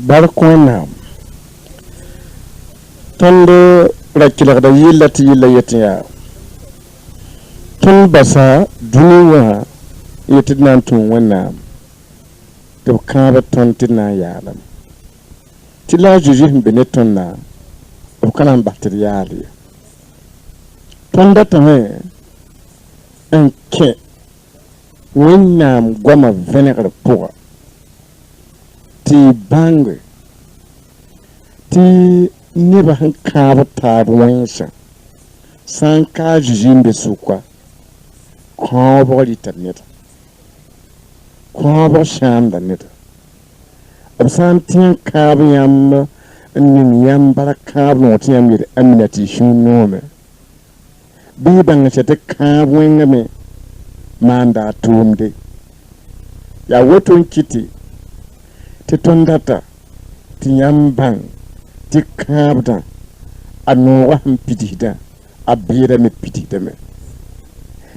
Barkwana tondo rakila da yillati yillayatiya tun basa duniya yatinan tun wannan to kaba ton tina yalam tila jujin beneton na to kanan bacteriali tonda tame enke wannan goma vinegar pour ti bangwe ti neba han kaba tabuwansa san ka jijimbe sukwa kobo litaneta kobo shanda neta absan tin kaba yam nin yam bara kaba no ti yam yede aminati shunome bi banga chete kaba wengame manda tumde ya woton kiti ti tondata ti yambang ti kabda anowa mpidida abira me pidida me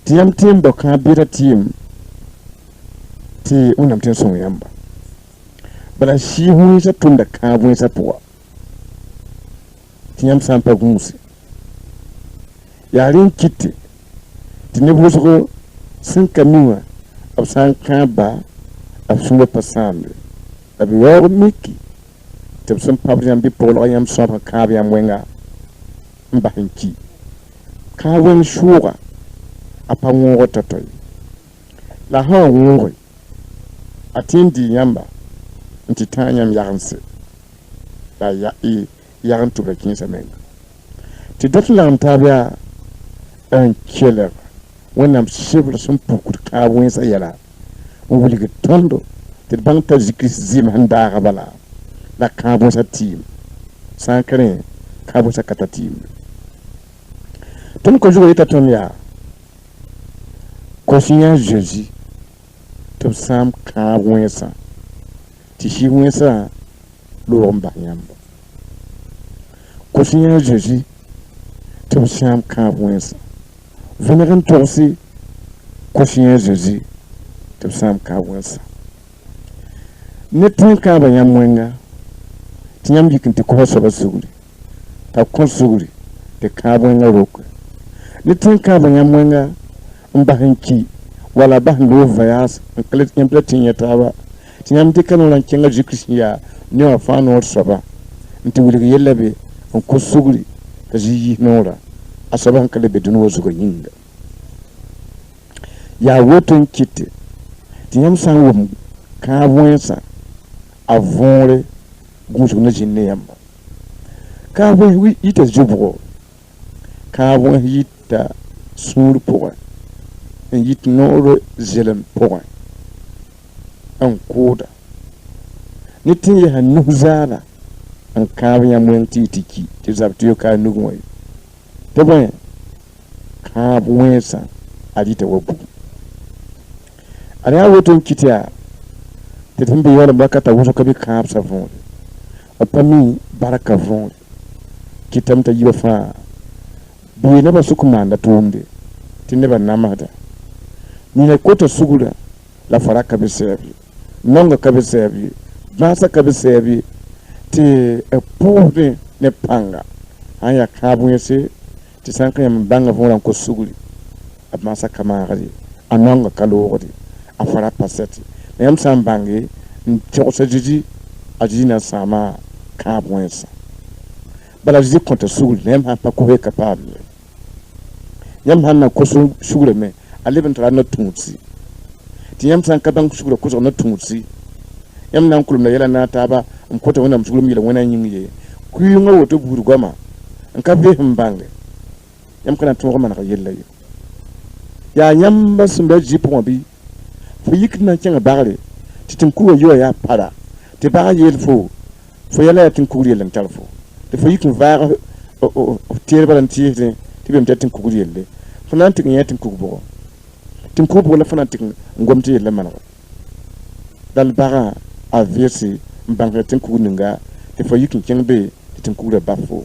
ti yam timbo kabira tim ti unam tin son yamba bala shi hu sa tunda kabu sa puwa ti yam sampa gumsi yarin kiti ti ne buso sin kamiwa absan kaba absumba pasambe abi yor miki tebsum pabriam bi polo yam soba kabiam wenga mbahinki kawen shuga apango totoy la ha ngori atindi yamba ntitanyam yanse ya yantu be kinsa menga ti dotla ntabia en killer wenam shibla sum pukur kawen sa yala wuli tondo te bangta zikris zim handa gabala la kabo sa team sankare kabo sa kata team ton ko jogo ita ton ya ko sinya jeji to sam kabo sa ti shi wensa lo mba yamba ko sinya jeji to sam kabo sa veneran torsi ko sinya jeji to sam kabo sa netin ka ba yamwenga tinyam yikinti ko so basuguri ta ko suguri te ka ba ngaroko netin ka ba yamwenga mbahanki wala bahndo vayas klet impletin yataba tinyam dikano lan kenga jikriya ne wa fano soba nti wuli yellabe ko suguri ta ji nora asaban kale be dunu wazugo yinga ya woton kite tinyam san wom ka bonsa avonre gunsu na jinne yamba ka bo ita jubo ka bo yita sur poa en yit noro zelem poa an koda nitin ya hanu zala an ka ya mun titiki ti zabtiyo ka nugoy to ba ka bo wensa adita wabu ara woton kitia tetembe yola bakata wuso kabi kapsa von apami baraka von kitamta yifa bi na basukumanda tumbe tineba namada ni ne kota sugura la faraka besebi nonga kabesebi basa kabesebi te pauvre ne panga aya kabwese ti sanka yam banga von ko suguri abasa kamari anonga kalori afara paseti yam sambangi nchosa jiji ajina sama kabwensa bala jiji konta sugul nem ha pa ko he capable yam hanna ko sugule me aleben tra na tunsi ti yam san kabang sugule ko na tunsi yam nan kulum na yela na taba ko to wonam sulum yela wona nyingi ku yunga woto buru goma an ka be mbange yam kana to man ka yella yo ya nyam ba sumba jipo bi fo yikna kenga bagale titim ku yo ya para te ba yel fo yela tin ku yela talfo te fo yikna va o tiere balanti te bem tatin ku yelle fo nan tin yatin ku bo tin ku bo la fo nan tin ngomti yella man dal baga a versi mbangre tin ku ninga te fo yikin kengbe tin ku bafo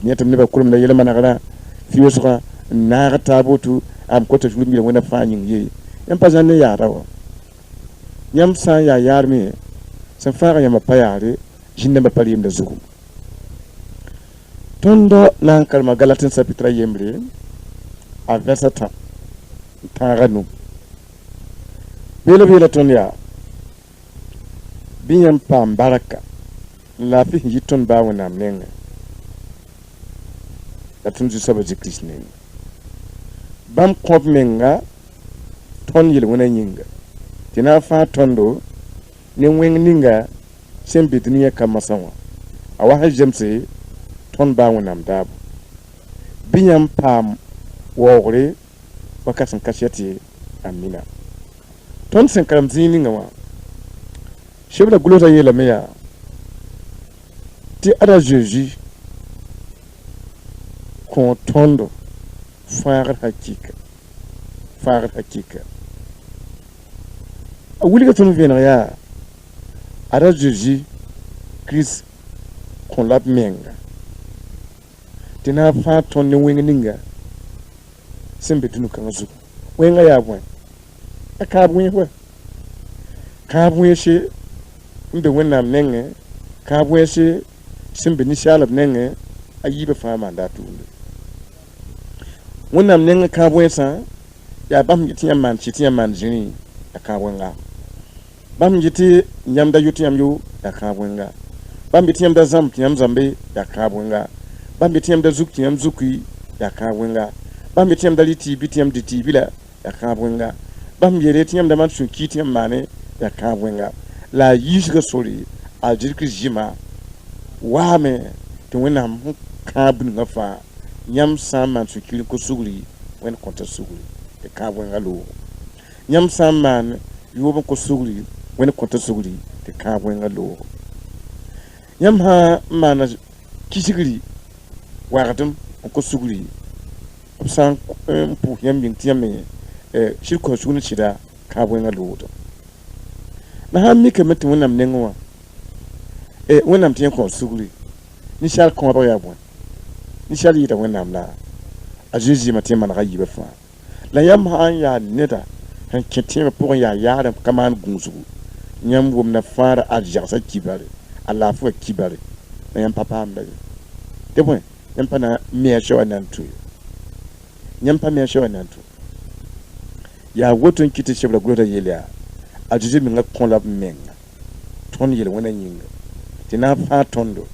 nyetam ne ba kulum na yela managara fiosra na tabotu am ko to julmi wona fanyin ye yam pa janne ya rawo yam sa ya yarmi san fara yam pa yare jinne ba pali yim da zugu tondo nan kalma galatin sapitra yemre a versata taranu bela tonya binyam pam baraka la fi yiton ba wona menga latun ju saba je krishne bam kop menga ton yel wona nyinga tina fa tondo ne wen ninga sembe duniya kamasawa awa hajamse ton ba wona mdab binyam pam wogre wakasan kashati amina ton sen karam zini ngawa shebla gulota yela meya ti ada jeji kon tondo fagar hakika a wuli ka tunu vena ya ada jeji Chris kon lab menga tina fa ton ne wenga ninga sembe tunu kan zu wenga ya bwan aka bwan ka bwan she mbe wena mnenge ka bwan she sembe ni shala mnenge ayiba fama ndatu wena mnenge ka bwan sa ya bam yiti man chiti man jini aka bwan bam yiti nyamda yuti yamyu aka bwan bam yiti yamda zambe aka bwan bam yiti yamda zukti yam zukui aka bwan bam yiti yamda liti biti yam diti bila aka bwan bam yere ti yamda man sukiti yam mane aka bwan la yishga sori a jirki jima wame to wena ka bun ngafa nyam saman sukili ko suguri wen konta suguri e ka bwan alo nyam saman yobo ko suguri wen konta suguri te ka bwan alo nyam ha mana kisigiri wagatum ko suguri san pu yam bin tiame shirko suguni chida ka bwan alo na ha mi ke metu wonam nenwa wonam tien ko suguri ni shal ko ba ya bon ni shal yita wonam la ajuji matin man ga yibe fa la yam ha ya neda han kitin pour ya yaram kaman gunzu nyam wom na fara ajja sa kibare ala fu kibare na yam papa ambe de bon yam pa na mi acho nantu nyam pa mi acho nantu ya wotun kiti shebra glota yelia ajuji mi nga kon lab menga ton yele wona nyinga tina fa tondo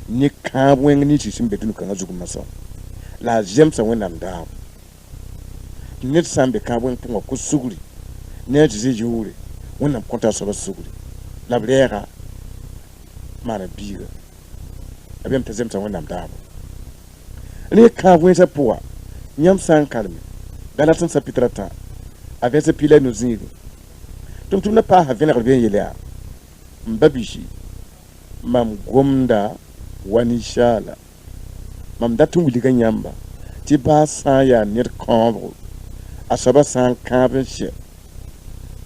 ni ka bwen ni chi simbe tunu kan azugu masa la jemsa wona mda ni sambe ka bwen pon ko suguri ne jiji jure wona konta so suguri la brera mara biga abem tazemsa wona mda ni ka bwen sa poa nyam san kalme galatan sa pitrata avese pile no zini tum na pa ha vena bien yelea mbabishi mam gomda wani shala mam datum wiliga nyamba ti ba sa ya nir kongo asaba san kabenche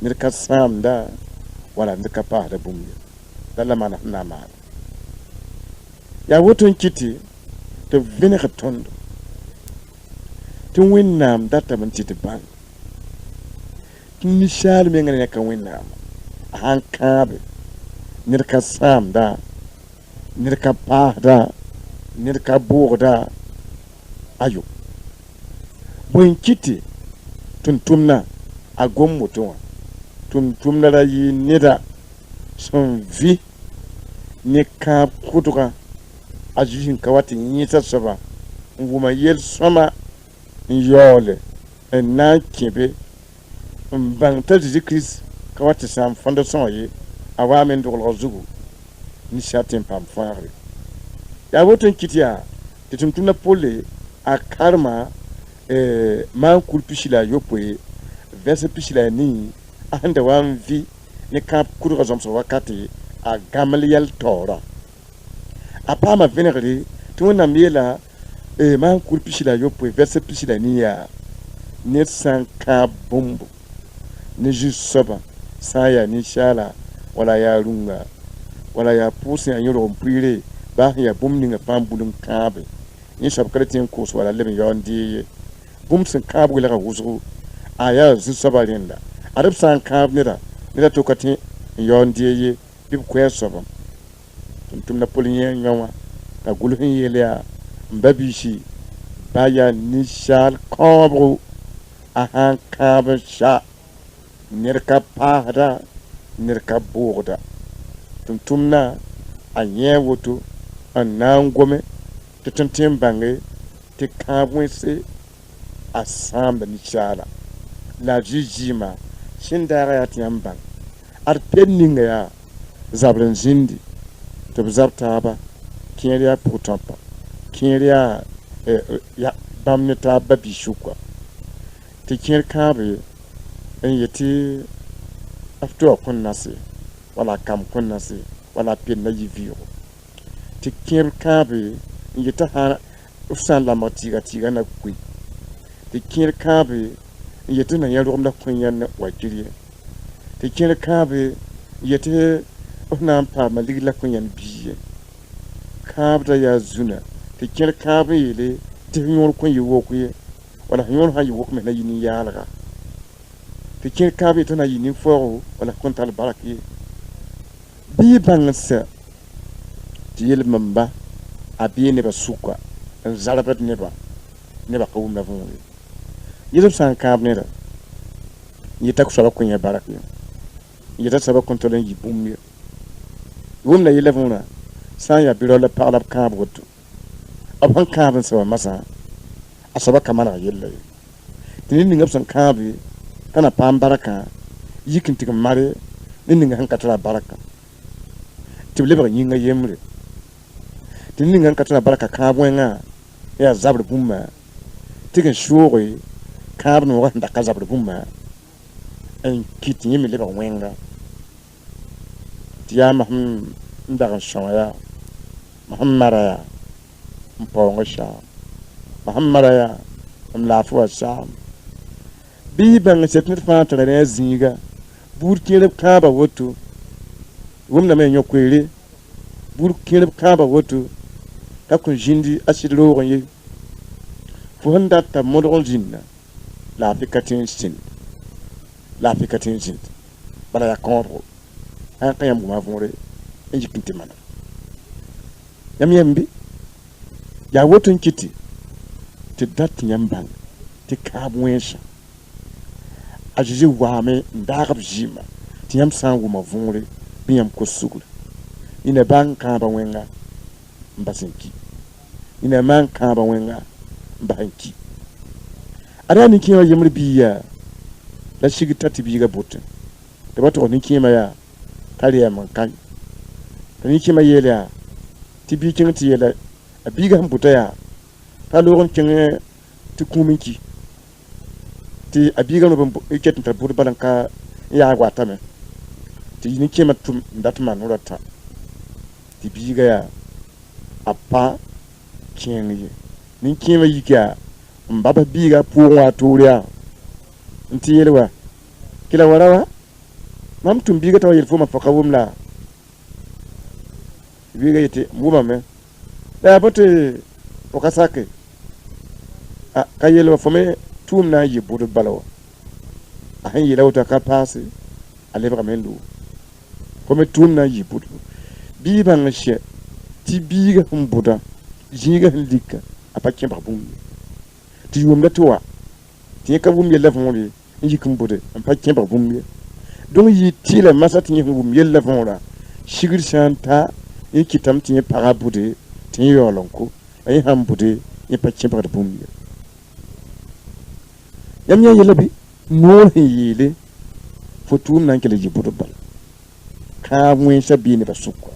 nir ka samda wala nir ka pa da bumye dalla mana na ma ya wotun kiti to vena ka tondo tun winnam data man ti ban ni shal me ngane ka wena han kabe nirka samda nirka pahda nirka burda ayo bon kiti tuntumna agom mutuwa tuntumna la yi nida son vi ne ka kutuka ajin kawati nyita saba nguma yel soma yole na kebe bang ta Chris kawati sam fondo son yi awa men dogol zugu ni shatin pam faare ya woton kitiya titumtuna pole a karma man kulpishila yopwe verse pishila ni anda wan vi ni kap kurga zomso wakati a gamaliel tora apama venegri tuna miela man kulpishila yopwe verse pishila ni ya ne sanka bombo ne jusaba saya ni shala wala ya runga wala ya pusi an yoro mpire ba ya bumni nga pambulun kabe ni shabkare tin ko wala lebe yondi bum sin kabu la wuzu aya jusaba linda arab san kab nida to kati yondi ye bi ko soba tum na polinye nyawa ta gulhin yele mbabishi ba ya ni shal kabru ahan kabe sha nirka pahda nirka bugda tumtumna a nye woto a nan gome ti tuntin bange ti kabwese a samba ni chala la jijima shin daga ya tiyan bang ar penninga ya zabran zindi to zabta ba kiriya putampa kiriya ya bamne ta babi shukwa ti kir kabe en yeti after kun nasi wala kam kun nasi wala pin na yiviro ti kir kabe yeta ha usan la matiga tiga na kui ti kir kabe yeta na yaro na kun yan wajiri ti kir kabe yeta ona pa maligla kun yan biye kabda ya zuna ti kir kabe yele ti nyor kun yiwo kuye wala nyor ha yiwo kuma na yini yalaga ti kir kabe tana yini foro wala kontal baraki bi bangsa ti yel mamba abi ne ba suka en zarabat ne ba ko na vun yel san kab ne da yita ko sala ko nya baraki yita saba kontol yi bummi wumna yele vuna san ya biro la parla kab wotu aban kab sa masa asaba kamana yelle tin ni ngap san kabi tana pam baraka yikin tik mare ni nga hankatra baraka tible ba yinga yemre tin ni nga hankatra baraka kabwenga ya zabr bumma tikin shuri kab no wanda ka zabr bumma en kit yemi le ba wenga tiya maham ndaga shawaya muhammara mpongo sha muhammara lafuwa sha bi ban setnit fa tare ne zinga burkire kaba woto wumna me nyokwere burkire kaba woto ka kun jindi asidro gonye fu handa ta modol jinna la fikatin sin bala ya konro an kayam guma vore enji kinti mana yambi ya woto nkiti ti dat nyambang ti kabwensha ajiji wame ndagab jima ti yam sangu mavumre biyam kosugul ina ban kaba wenga mbasinki ina man kaba wenga mbanki arani kiyo yemre biya la shigi tati biga botte de bato ni kima ya kariya man kan ni kima yela ti bi kin ti yela abiga mbuta ya ta logon kin ti kuminki ti abiga no bambo iket nta bur balanka ya gwata me ti ni kima tum ndatma no rata ti biga ya apa kinyi ni kima yika mbaba biga puwa turia nti yelwa kila warawa mam tum biga taw yel fuma fakawumla biga yete muma me da bote okasake kayelo fome tum na yibudu balawo ahan yelaw ta ka passe alebra melu fome tum na yibudu bi ban she ti biga humbuda jiga lika apakin babum ti yumda towa ti ka bum yella fomri yikum bude apakin babum donc yi tile masati ni hum yella fomra shigir santa yikitam ti parabude ti yolonko ay hambude yipakin babum yamya yelabi no yele fotum nan kele jibudu bal ka mwen sha bi ne basukwa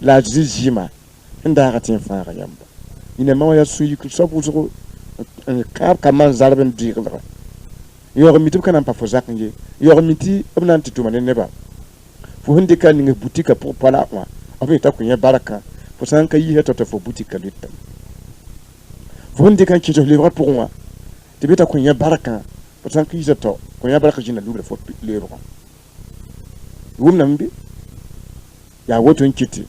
la jijima nda ga tin fa ga yamba ina ma ya su yi ku sabu zo ka man zarben di ga yo mi tu kana pa fo zak nge yo mi ti abnan ti tuma ne ba fo hunde kan ni butika pour pala wa afi ta kunya baraka fo san ka yi heto fo butika litta fo hunde kan ki to livre pour moi ti beta kunya baraka fo san ka yi to kunya baraka jina double fo livre wum nambi ya woto nkiti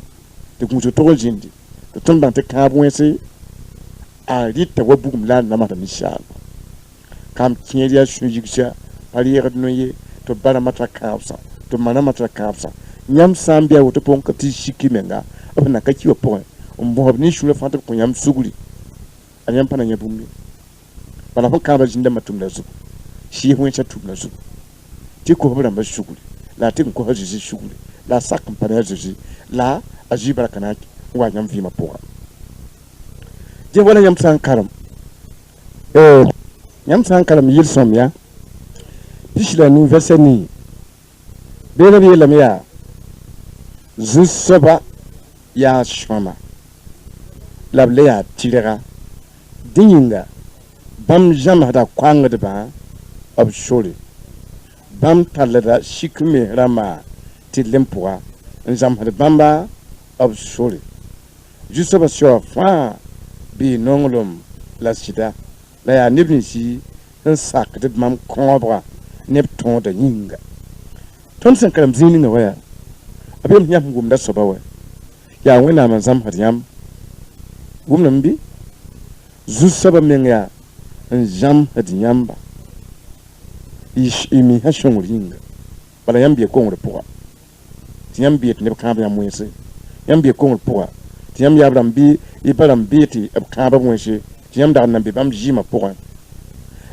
te kunso to jindi to tumba te ka bwense a litta wa bugum la na mata misha kam kinyeria shujigisha paliere noye to bara mata kapsa to mana mata kapsa nyam sambia woto ponka ti shikimenga abana kakiwa point umbo ni shule fanta ko nyam suguri anyam pana nyabumbi bana hon kaba jinda matum na zu shi hon cha tum na zu ti ko bana ba suguri la tin ko haji suguri la sak pana haji la ajibara kanaki wa nyam fi mapoa je wala nyam san karam nyam san kalam yil som ya pishla nu verseni bela bela ya zusaba ya shama lable ya tilera dinga bam jam hada kwanga de ba abshori bam talada shikme rama tilempwa njam hada bamba abshori jusaba shofa bi nongolom la sida la ya nibni si un sak de mam kobra neb ton de yinga ton sen kalam zini na waya abem nyam gum da soba wa ya wena man zam har yam gum nambi zu saba men ya un jam had yamba ish imi ha shon yinga bala yambi ko ngre poa yambi ne ka ba mwese yambi ko ngre poa yam yabram bi ibaram biti ab ka ba mwese yam da nan bi bam jima poa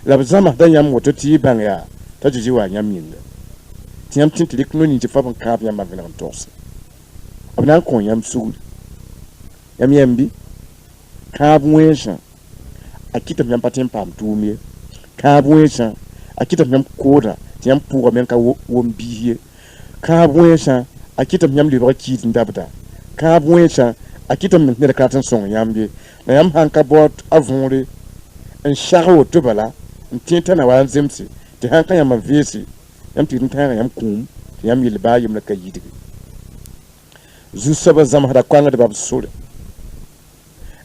la zama da yam woto ti bang ya ta jiji wa yam yinga yam tin tilik no ni ti fa ban ka yam ma vena tos abna ko yam su yam yambi ka bwesha akita yam patem pam tumie ka bwesha akita yam koda yam puwa men ka wombiye ka bwesha akita yam liba ki ndabda ka bwesha akita men ne ka tan son yambi na yam hanka bot avonre en shawo to bala ntinta na wan zemsi te hanka yam vesi yam tin tan yam kum yam yilba yim na kayidi zu saba zam hada kwanga de bab sura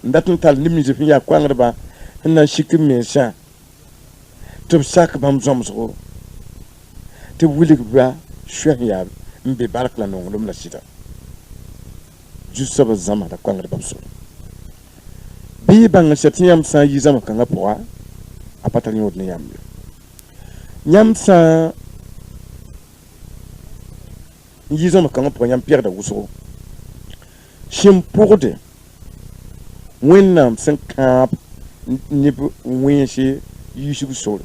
ndatun tal nimni je fi ya kwanga de ba na shikim me sha to sak bam zomzo te wulik ba shwa ya mbe barakla no ngum la sita ju saba zam hada kwanga de bab sura bi bang shatiyam sa yi zam kanga poa apatali wot ne yam nyam sa yi zam kanga poa nyam pierre da wuso shim purde wennam sen kap nib wenshi yushu sol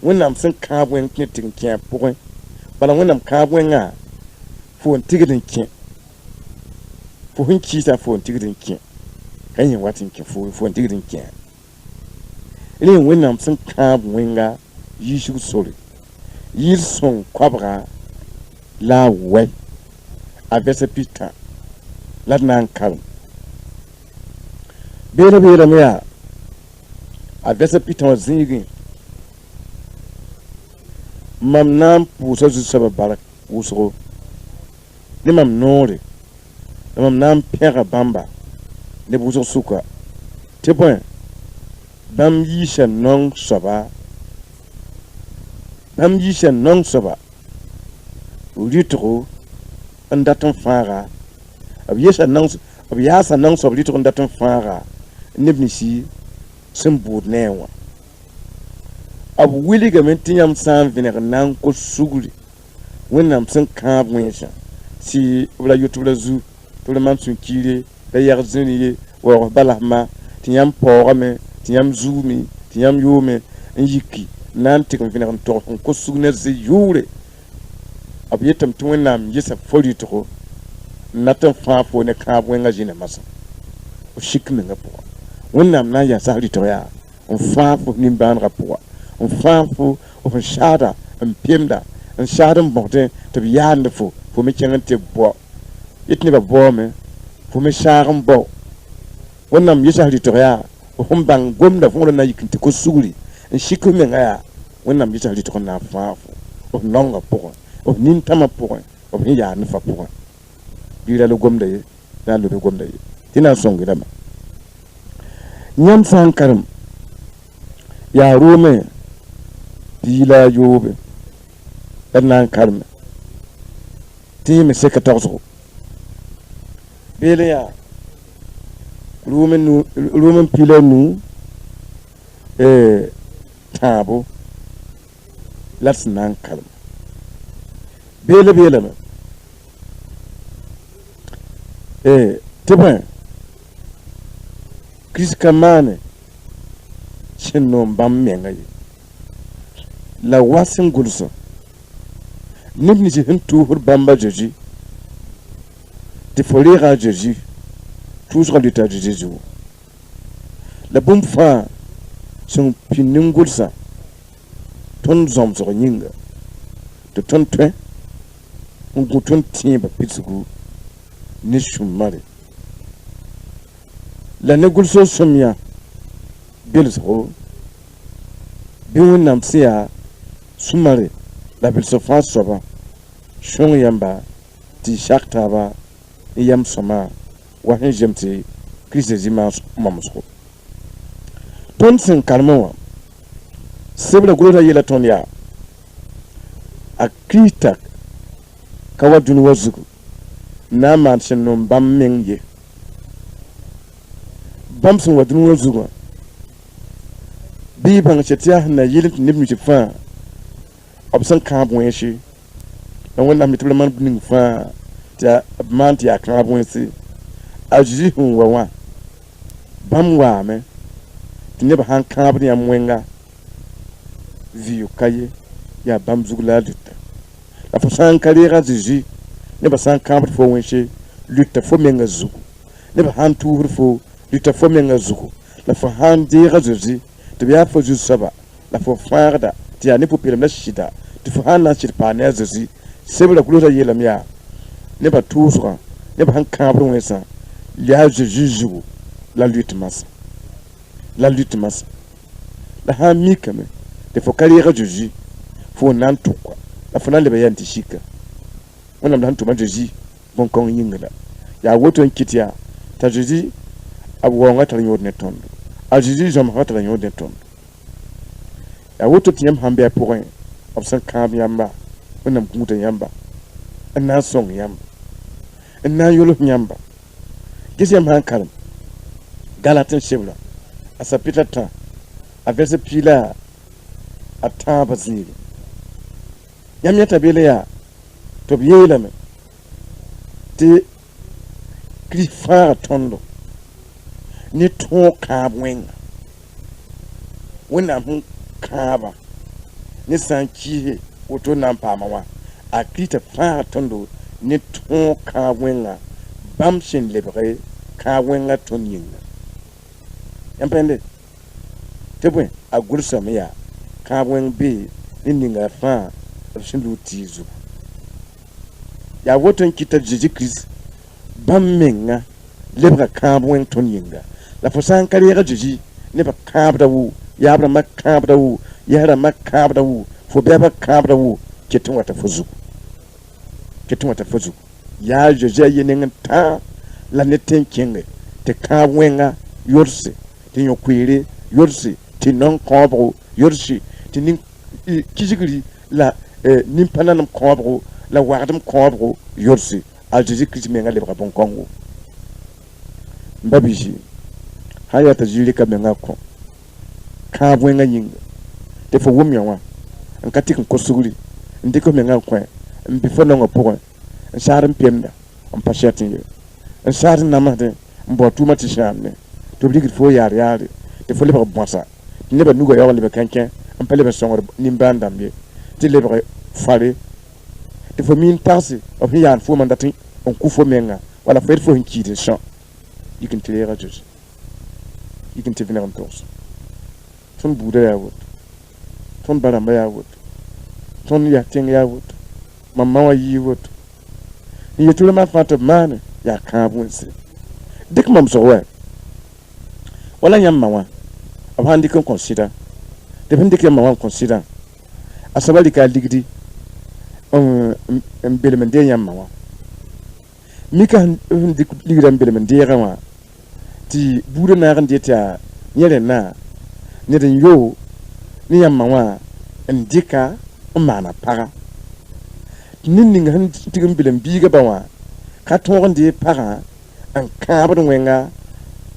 wennam sen kap wen knitin kya pore bala wennam kap wen nga fo tigidin kya fo hin kita fo tigidin kya kan yin watin kya fo tigidin kya ile wennam sen kap wenga yushu sol yilson kwabra la we avese pita la nan kalm bela mea avese pita zingi mam nam puso zu saba barak uso ni mam nore mam nam pera bamba ne buso suka te point bam yisha non saba litro ndaton fara ab yesa nan so litro ndaton fara nibnisi simbud newa ab wili ga mentiam san vener nan ko suguri wonnam sen ka bwensa si wala youtube la zu to le man sun kire da yar zeni wa balahma tiyam porame tiyam zumi tiyam yome yiki nan tik vener to ko sugne ze yure ab yetam to wonnam yesa foli to natan fafo ne ka bwenga jina masa o shikme ngapo wonnam na ya sahri to ya on fafo nimban rapport on fafo on shada on piemda en shadem bonte te bi yande fo me kengan te bo itni ba bo me fo me sharam bo wonnam yesa ri to ya hum bang gomda fo na yikinti ko suguri en shiku me ngaya wonnam yesa ri to na faafo o nonga po o nin tama po o ni ya ne fa po bi la gomda ye na lo gomda ye tina songi dama nyam san karam ya rome dila yobe nan karme ti me se ka tawso bele ya rumen pila nu tabo lats nan karme bele me tebe kriskamane chinno bam mengayi la wasin gulso nibni ji hintu hur bamba joji te folira joji toujours l'état de Jésus la bombe fa son piningulsa ton zom zo nyinga de ton twen on ton timba pitsugu ni shumare la negulso somia bilso biwin namsia sumare la bilso fa soba shong yamba ti shakta ba yam soma wa hin jemti kriste zima mamusko ton sen kalmo sebra gurota yela ton ya akita kawadun wazuku na man sen no bam menge bam sen wadun wazuku bi bang chetia na yilit nibni fa obsan kabwen shi na wonna mitule man bning fa ta man ti akabwen si aji hun wa bam wa me tineba han kabni amwenga viu kaye ya bam zugla lutte la fo san kalira jiji ne ba san kabri fo wenche lutte fo menga zugu ne ba han tour fo lutte fo menga zugu la fo han dira jiji to biya fo ju saba la fo farda ti ani po piram la shida to fo han na shir pa ne jiji sebla kulota yelam ya ne ba tousra ne ba han kabri wensa ya jiji zugu la lutte mas la ha mikame te fo kalira jiji fo nan tukwa la fo nan le bayan tishika wannan dan tuma jiji bon kon yingala ya woto nkitia ta jiji abu wonga tan yodne tondo a jiji jom hata tan yodne tondo ya woto tiyam hambe point obsan kam yamba wannan muta yamba anna song yamba anna yolo yamba gisem hankalam galatin shibla asapitata a verset pila a temps basile yam yata bele ya to biyela me te krifa tondo ni to kabwen wona hun kaba ni sanki oto nan pamawa a krita fa tondo ni to kabwen bam shin lebre kabwen tonyin yampende tebwe a gursa me ya kabwen be ni ninga fa shin lutizu ya woton kita jiji kris bammenga lebra kabwen tonyinga la fosan kariya jiji ne ba kabda wu ya bra makabda wu ya ra makabda wu fo be ba kabda wu ketun wata fuzu ya jiji yenin ta la neten kinga te kabwenga yorse te yokwire yorse te non kobro yorse te nin kijigri la nimpananam kobro la wardem kobro yorsi a Jésus Christ menga lebra bon kongo mbabiji haya ta jiri ka menga ko ka bwenga nyinga te fo wumya wa nkati ko suguri ndiko menga ko mbifo no ngopo nsarim pemda mpashatin ye nsar namade mbotu mati shamne to bigi fo yar te fo lebra bonsa ne ba nugo yawa lebe kanken mpale be songor nimbandambe te lebra fare te fo min tarsi of yan fo mandatin on ku fo menga wala fo fo hinki de champ you can tell rajus you can tell venir en course ton bouda ya wot ton baramba ya wot ton ya ting ya wut mamma wa yi wut ni yetu ma fata man ya ka bunse dik mam so wa wala nyam mawa abandi kan consider depende ke mawa consider asabali ka ligdi belemende nyam mawa mika dik ligdan belemende gawa ti bude na ran deta nyere na ne den yo ni yam mawa ndika mana para ninning han tigum bilem biga bawa ka ton de para an kabon wenga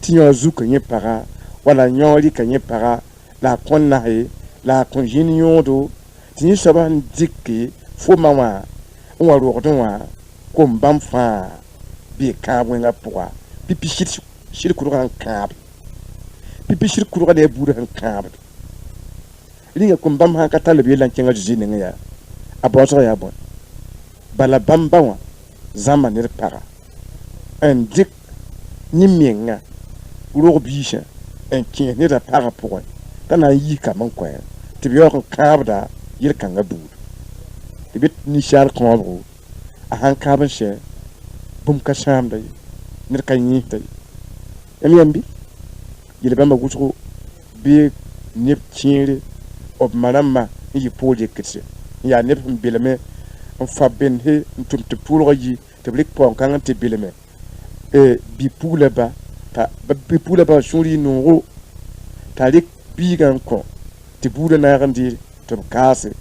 tinyo zuka nye para wala nyori ka nye para la konna he la konjinyo do tinyi saban dikki fo mawa wa ro don wa ko mbam fa bi ka wenga poa pipi shir kuru kan kab pipi shir kuru de buru kan kab linga ko mbam ha ka talabi lan kenga jini nga aboso ya bon bala bamba wa zama ne para en dik ni mienga ro bisha en kin ne da para poa tana yi ka man kwa tibiyo kan kabda yir kan ga buru tibit ni shar ko a han kaban she bum ka sham dai nir kan yi dai yambi yile bamba gusu bi nip chire of manama yi pole kitse ya nip bileme on fa ben he tum te pour yi te blik pon kan te bileme bi pule ba ta bi pule ba shuri no ro talik bi gan ko te bude na randi to kase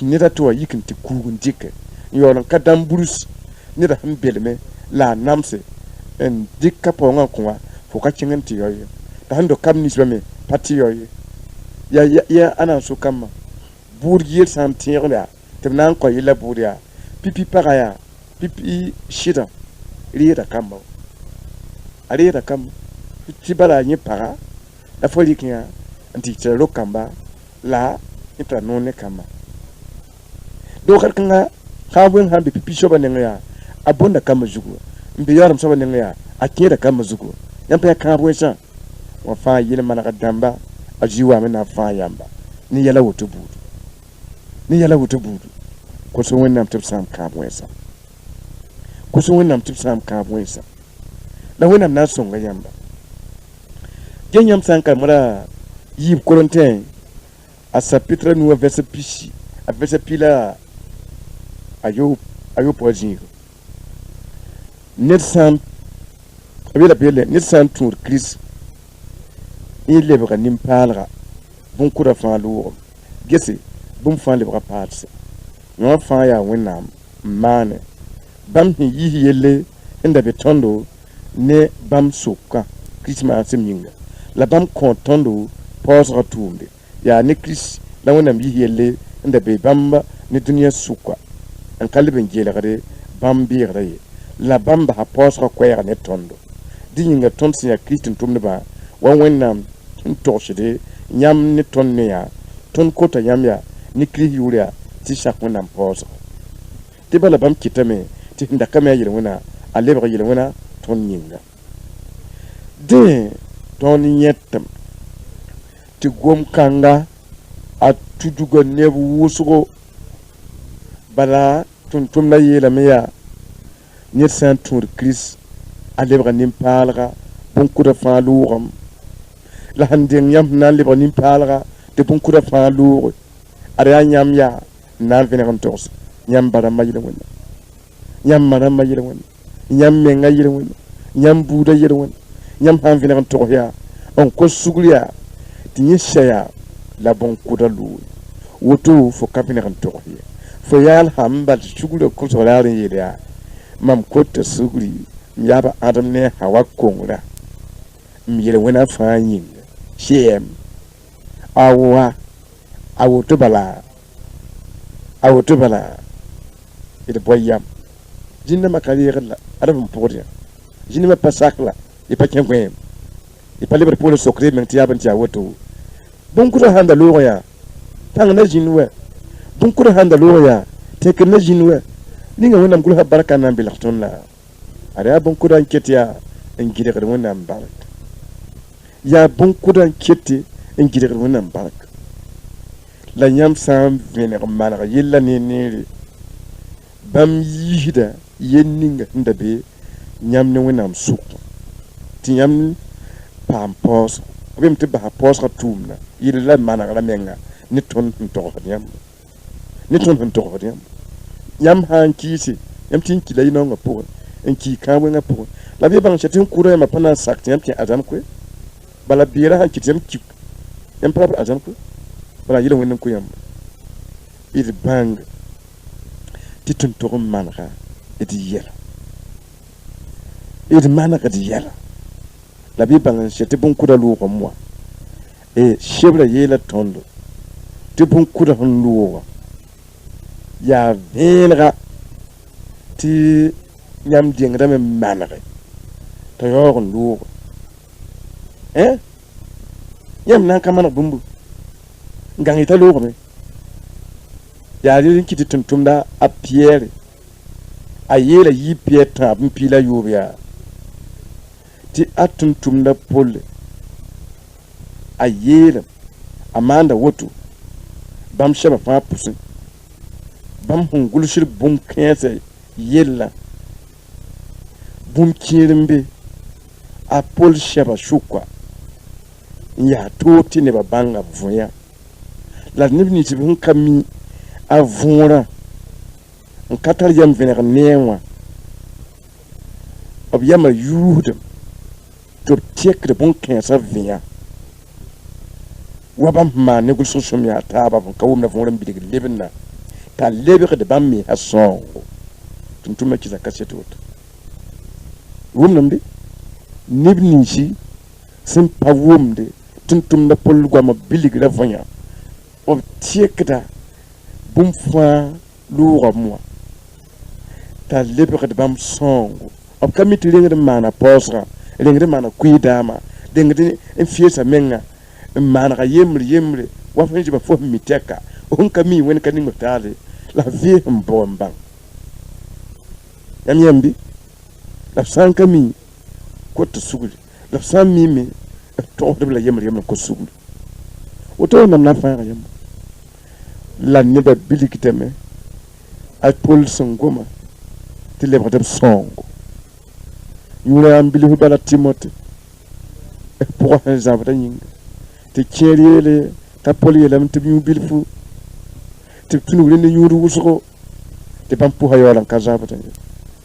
ni da to yikin te kugun dike yolan kadam burus ni da ham bileme la namse en dikka ponga kwa foka cingen ti yoyo da hando kam ni swame pati yoyo ya ana so kama burgir santir la temnan ko yila buria pipi paraya pipi shida rieda kama arieda kama tibala ni para la foli kia anti tsero kamba la ita none kama do kanga khabwen hambi pipi shoba nenga abonda kama zugu mbi yaram shoba nenga akira kama zugu yampa kabwesa wa fa yile mana kadamba ajiwa mena fa yamba ni yala wutubudu ko so wonnam tibsam kabwesa ko so wonnam tibsam kabwesa la wonnam na songa yamba genyam sanka mara yib koronten a chapitre nou verset pichi a verset pila ayo pojingo net sam abila bele net sam tour Christ il lebra nim palra bon kura fa lour gese bum fa lebra patse no fa ya wenam mane bam yi yele inda betondo ne bam soka Christmas seminga la bam kontondo posra tumbe ya ne Christ la wenam yi yele inda be bamba ne dunia suka an kalben jela gade bam bi gade la bamba ha posra kwera ne tondo dinga tonsi ya Christ tumne ba wa wenam ntoshide nyam ne tonne ya ton kota yam ya ni kri yuria ti shakuna mposo ti bala bam kitame ti ndaka me yele wona alebra yele wona ton nyinga de ton yetam ti gom kanga a tujugo nebu wusugo bala tum na yele me ya ni santur Chris alebra nim palga bon kuda fa luram la handeng yam nan le bonim palga de bon kuda fa lur ara nyam ya nan veneram tos nyam bara mayile won nyam mara mayile won nyam me ngayile won nyam buda yele won nyam han veneram to ya on ko sugriya tinye shaya la bon kuda lu woto fo kapineram to ya fo yal hambal sugule ko so la yele ya mam ko to sugri yaba adam ne hawa kongra miyele wona fa yin shem awa awutubala ida boyam jinna makali yalla adam podia jinna ma pasakla e pa kengwem e pa libre polo sokre men tiaban tia woto bunkura handa loya tang na jinwe bunkura handa loya tekin na jinwe ninga wona mgul baraka nan bilakton la ada bunkura nketia ngide kada wona baraka ya bunkura nketi ngide kada wona baraka la yam sam vener manara yella ne bam yida yenninga ndabe nyam ne wenam suk ti yam pam pos abim te ba pos ka tumna yilla manara menga ni ton to yam ni ton to yam han kisi yam tin kila ino nga po en ki kamwe nga po la bi bang chatin kura ma pana sak yam ki azam ko bala bira han kitem ki yam pra azam ko bala yila wennen ko yam il bang titun to manra edi yela edi manaka di yela la bi bang chatin bon kura lu ko moi e shebra yela tondo te bon kura hon lu ya venra ti nyam diengra me manare to yoron lu yam nan kamana bumbu ngangi ta lu me ya rin kiti tuntumda a pierre a yela yi pieta mpila yubia ti atuntumda pole a yela amanda wotu bam shaba fa pusin bam hungul shir bum kese yella bum kirimbe a pol shaba shukwa ya toti ne babanga vuya la nibni tibun kami avura en katar yam vener newa ob yama yudem to tiek de bon kese via wabam ma ne gul susum ya taba bon kawum na vuram bidig lebna ta lebe de bammi hason tuntuma kiza kasete wota wumnamde nibni shi sim pawumde tuntum na pol gwama bilig la vonya o tiekda bum fa luwa moi ta lebe de bam songo ob kamiti lengre mana posra lengre mana kuidama lengre en fiesa menga mana ka yemre wa fanji ba fo miteka on kami wen kaningo tale la vie mbomba yambi la sanka mi ko to sugul la san mi me to de la yemre ko sugul oto nam na fa yam la neba bilikiteme a pol songoma ti le bradem songo yura ambili hu bala timote e pour un zavda nyinga te keriele ta pol yelam te bi bilfu te tunu le nyuru wuso te pampu hayola kazabata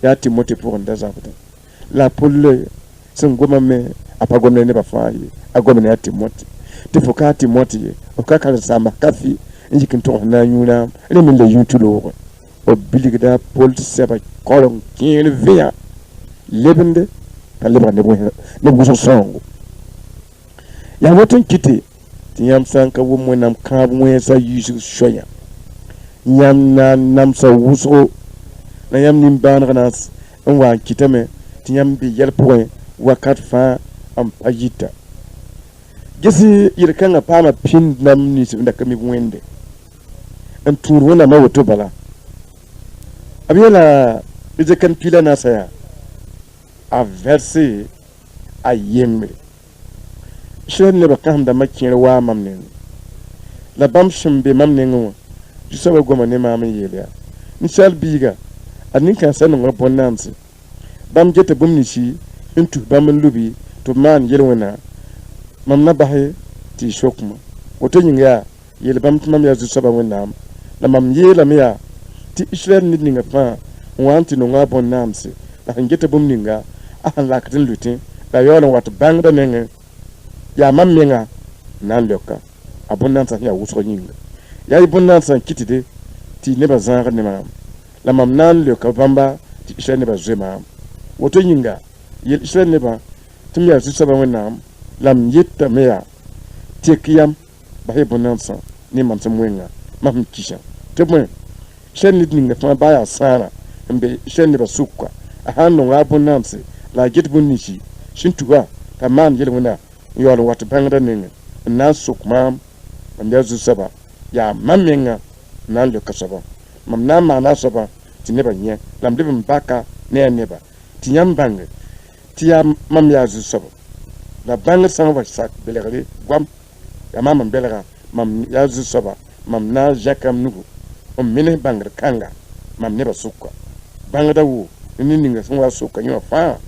ya timote pour ndazabata la pol songoma me apagomne ne bafayi agomne ya timote te foka timote o kakala sama kafi injikin to na nyuna le min le yutulo o biligda pol seba kolon kin via lebende ta lebra ne bo songo ya wotin kiti tiyam sanka wo mo nam ka mo sa yusu shoya nyam na nam sa wuso na yam nim ban ranas on wa kitame tiyam bi yel point wakat fa am pajita gesi yirkanga pama pin nam ni sinda kami wende en tour wona ma woto bala abiela ije kan pila na saya a verser a yemre shen ne bakam da makin wa mamnen la bam shimbe mamnen wo jusaba goma ne mamin yeliya misal biga anin kan sanin wa bonansi bam jeta bumni shi intu bam lubi to man yelwana mamna bahe ti shokuma woto nyinga yel bam tumam ya jusaba wonam la mam yela miya ti israel nidninga fa wanti no nga bonansi la ngeta bumninga a lakatin lutin la yola wat bangda nenge ya mammenga nan loka abundansa ya wuso nyinga ya ibundansa kitide ti neba zanga ne mam la mam nan loka bamba ti israel neba zema woto nyinga yel israel neba tumya jusaba wonam lam yitta meya tekiyam bahe bonansa ni mam samwenga mam kisha tebwen shen nidninga fa baya sana mbe shen neba sukwa a hanno nga bonansa la get bunishi shintuwa ta man yelwuna yolo wat bangda ninga na sukma am ya zusaba ya mamenga nan lo kasaba mam na mana saba tineba nye lam de mbaka ne neba tinyam bange tiya mam ya zusaba la bangda sama sak belegre gwam ya mam belega mam ya zusaba mam na jakam nugu mine bangar kanga mam neba sukka bangda wu ni ninga sunwa sukka yo fa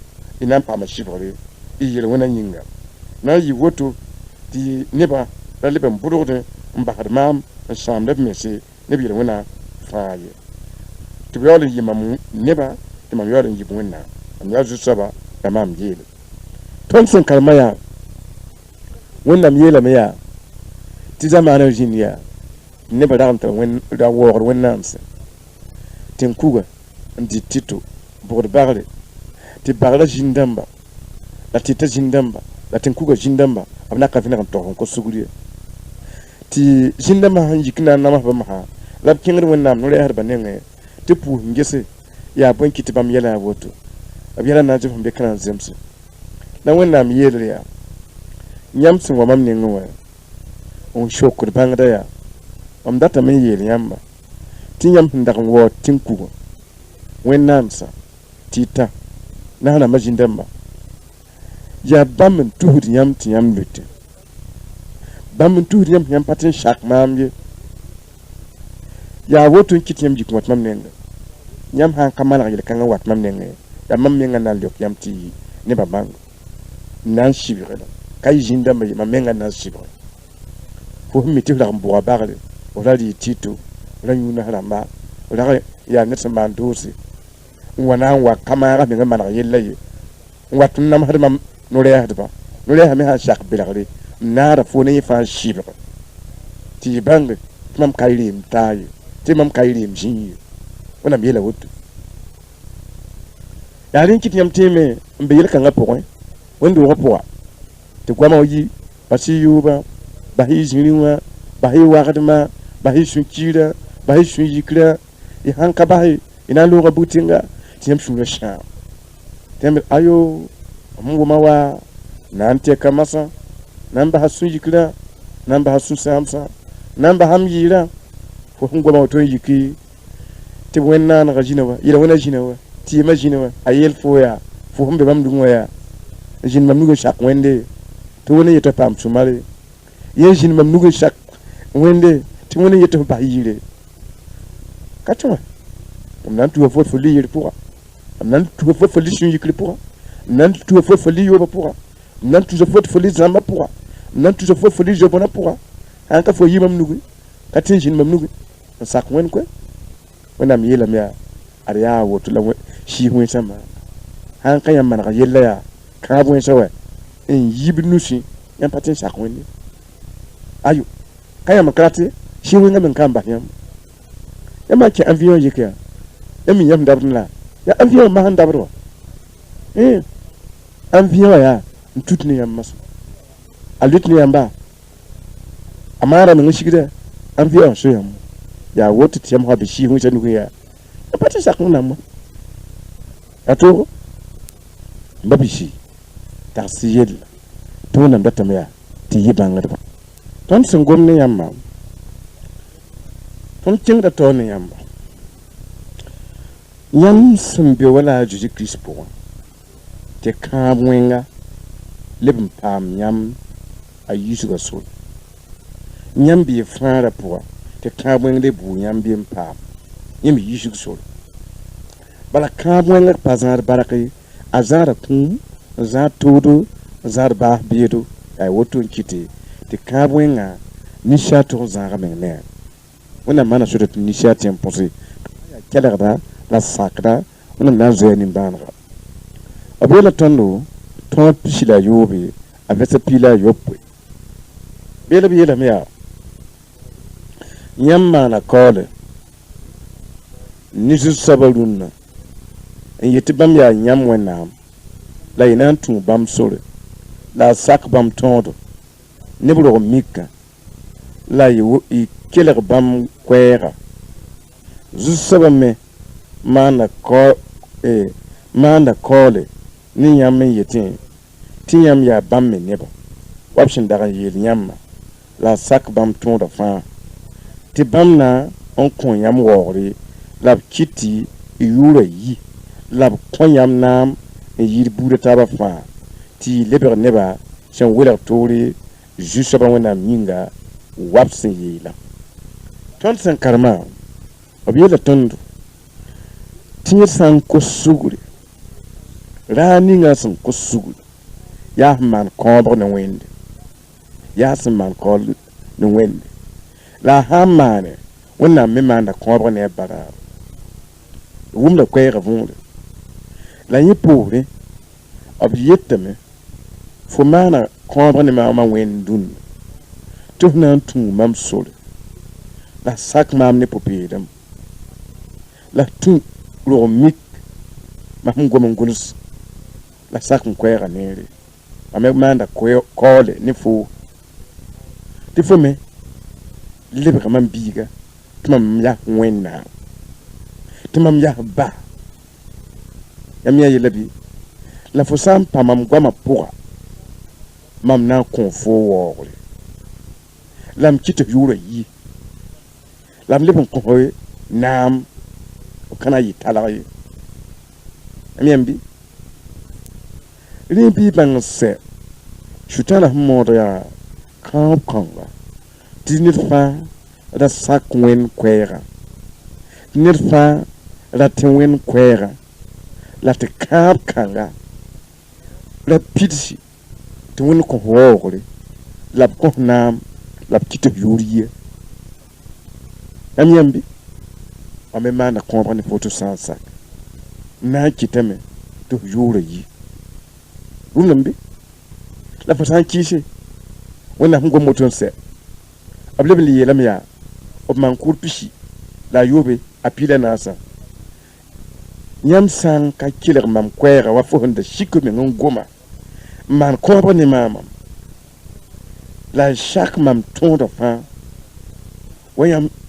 ina pa ma shibore iyel wona nyinga na yi woto di neba la leben burode mbahar mam samle mesi nebi yel wona fa ye to yole yi mam neba to mam yole yi wona am ya zu saba da mam yele tonson kalmaya wonna yele me ya ti zamana jinia neba danta wen da wor wonnanse tin kuga ndi tito bor bagre ti bagla jindamba la tita jindamba la tin kuga jindamba abna ka fina to ko suguriya ti jindamba han yikna na ma ba ma la kingir wonnam no le har banenge ti pu ngese ya bon kiti bam yela woto abiyala na jifam be kana zemse na wonnam yele ya nyamsin wa mam ne ngwa on shokur bangda ya am data men yele yamba tinyam ndak wo tinku wennamsa tita na hana majindamba ya bam tuhud yam tiyam lutte bam tuhud yam patin shak mamye ya wotu kityam jik wat mam nenga nyam han kamala yele kanga wat mam nenga ya mam menga na lyok yam ti ne babang nan shibire kay jindamba ma menga na shibire ko miti la mbo bagale wala di tito wala nyuna haramba wala ya net mandusi wana wa kamara menga mana yelle watun nam hadma no le hadba no le ha me ha shak bilagri nara fone fa shibire ti bang mam kaylim tayi ti mam kaylim jinyi wana biela wutu ya rin kiti yam teme mbe yel kanga point wendo ko poa te kwa ma yi pasi yuba bahi jiniwa bahi wakadma bahi shukira bahi shuyikra i hanka bahi ina lo ga butinga tiyam shura sha tem ayo mungu mawa nante kamasa namba hasuyikra namba hasu samsa namba hamyira ko hungo ma to yiki te wenna na gajinawa ila wona jinawa ti ma jinawa ayel foya fo humbe bam dungo ya jin mam nugo shak wende to wona yeto pam sumare ye jin mam nugo shak wende ti wona yeto ba yire katuma am nan tu fo li yire pour am nan tu fo li sun yikri pour nan tu fo li yoba pour nan tu fo li zamba pour nan tu fo li jobona pour an ka fo yimam nugo katin jin mam nugo sak wen ko wana mi yela miya ariya wotu la shi hu sama han kan yam man ga yella ya ka bu sawa en yibi nusi yan patin sak wen ayo kan yam krate shi hu ngam kan ba yam yama ke avion yike yam yam dabna ya avion ma han dabro avion ya ntutni yam maso alutni yam ba amara mun shigida avion so yam ya wotu tiyam ha bishi hu tanu ya pati sakun namma ato babishi tarsiyel to nan da tamaya ti yi bangar ba ton sun gomne yamma ton kin da to ne yamma yam sun be wala juji crispo te ka mwenga lebin pam yam ayusu ga so nyam bi fara po te kabwen le bu nyam bi pam yim yishu so bala kabwen pazar baraki azara kun za todo zar ba biedo ay woto kiti te kabwen a nisha to zara menene wana mana so de nisha tem posé kelerda la sakda wana na zo ni banra abola tondo to pishila yobe avesa pila yopwe bela biela mea yamma na kole nisu sabalunna yiti bam ya nyam wenam la ina tu bam sore la sak bam tondo nebro mika la yi keler bam kwera zu sabame mana ko mana kole ni yam yitin ti yam ya bam me nebo wapshin daga yel yamma la sak bam tondo fa ti bam na on kon yam wori lab kiti yura yi lab kon yam nam yir bude taba fa ti leber neba shan wala tori juste ba wana minga wapsin yela Ton san karma obiela tondo tinye san ko suguri rani nga san ko suguri ya man ko na wende ya san man ko na wende la hamane wonna me man da ko ne bara wum da kwe ga vunde la ni poure obietame fo mana ko ne ma wendun tu na tu mam sole la sak mam ne popedam la tu lo mik ma ngom ngulus la sak kwera nere ame manda kole ni fu ti fu me libre man biga tumam ya wenna tumam ya ba ya mi yelabi la fo sam pa mam gwama pura mam na konfo wore lam kito yura yi lam lebon ko hoye nam kana yi talaye ambi rimbi bang se chutana modo ya kanga tinir fa da sakwen kwera tinir fa da tenwen kwera la te kanga la pitsi tenwen ko hore la ko nam la petite yuriye ambi ame mana comprendre photo sans sac na kitame to yure yi wumlambi la fatan kishi wannan hungo moton se ablebin li yelam ya ob man kurpishi la yobe apila nasa nyam san ka kiler mam kwera wa fo honda shikumi ngoma man comprendre mama la chaque mam ton de fin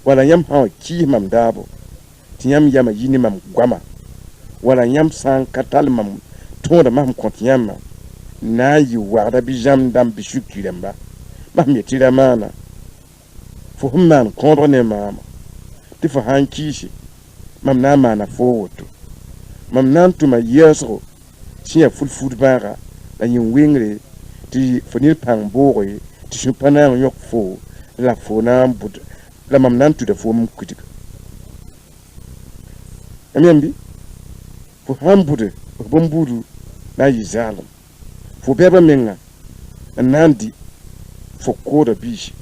wala yam ha ki mam dabo tiyam yama yini mam gwama wala yam san katal mam ton de mam kontiyama na yi warda bi jam dam bi shukiramba mam yetira mana fo man comprendre mama ti fo han kishi mam na mana fo woto mam nan tuma yeso tiya fulfud bara la yin wingre ti fonil pang boye ti supana yok fo la fo na bud la mam nan tu de fo mum kutika ambi fo hambude fo bombudu na yi zalam fo beba menga nandi fo koda bishi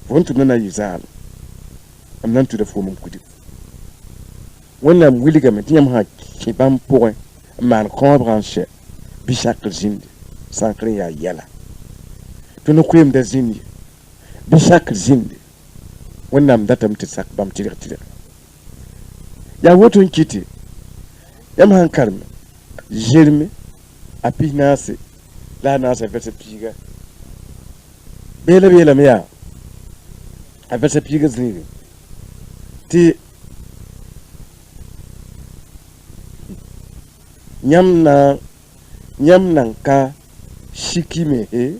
fo ntu na yi zalam am nan tu de fo mum kutika wannan wiliga me tinyam ha kibam point man comprendre bishak zindi sankre ya yala tuno kuyem da zindi bishak zindi wannan datam ti sak bam tilir ya woton kiti yam han karme jerme api nase la nase verse piga bela me ya a verse piga zindi ti nyam nan ka shikime he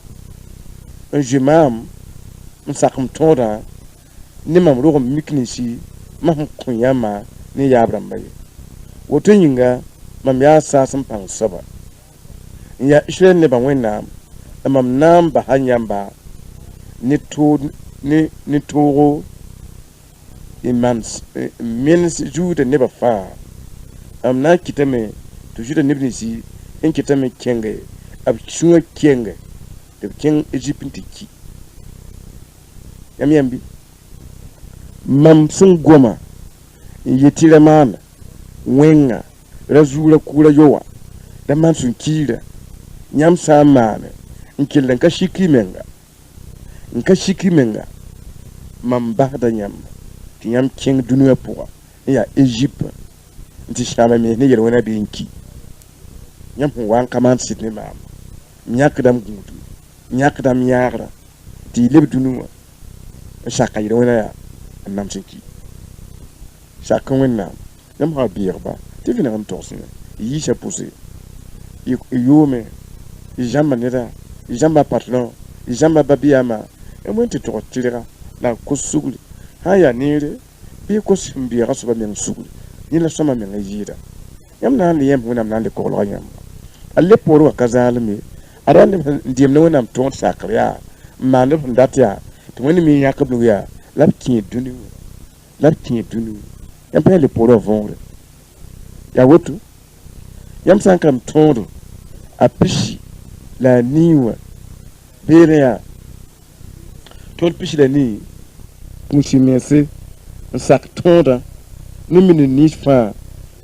jemam msakum toda ni mam ro miknisi mam kunyama ni yabram baye woto yinga mam ya sasam pang saba ya ishren ne ban wenna mam nam ba hanyamba ni to imans mins jude ne ba fa am na kitame to jude ne bnisi en kitame kenge ab chunga kenge de ken egyptiki yambi mam sun goma yetira mana wenga razura kula yowa da man sun kira nyam sa mana nkillan ka shikimenga mam bahda nyam nyam king dunuya pour ya Egypte nti shama me ne yere wana binki nyam wan kaman sidne mam nyakdam gudu nyakdam yagra ti leb dunuwa shaka yere wana ya nam sinki shaka wana nyam ha birba ti vina ram torsne yi sha poussé yome jamba neda jamba patron jamba babiyama e mo ti to tira la kusugli haya nire bi ko simbi rasoba men sugli ni la soma men yira yam na le yam wona nan de ko lo yam alle poro kazalmi aran ndiem no nam ton sakriya mande ndatia to woni mi yakablu ya la b kẽed dũni wã la b kẽed dũni wã yãmb pa le pʋʋrã võore yaa woto yãmb sã n karem tõodo a pishi la a nii wã beene yaa tõod pishi la nii pũusi mense n sak tõoda ne min n niis fãa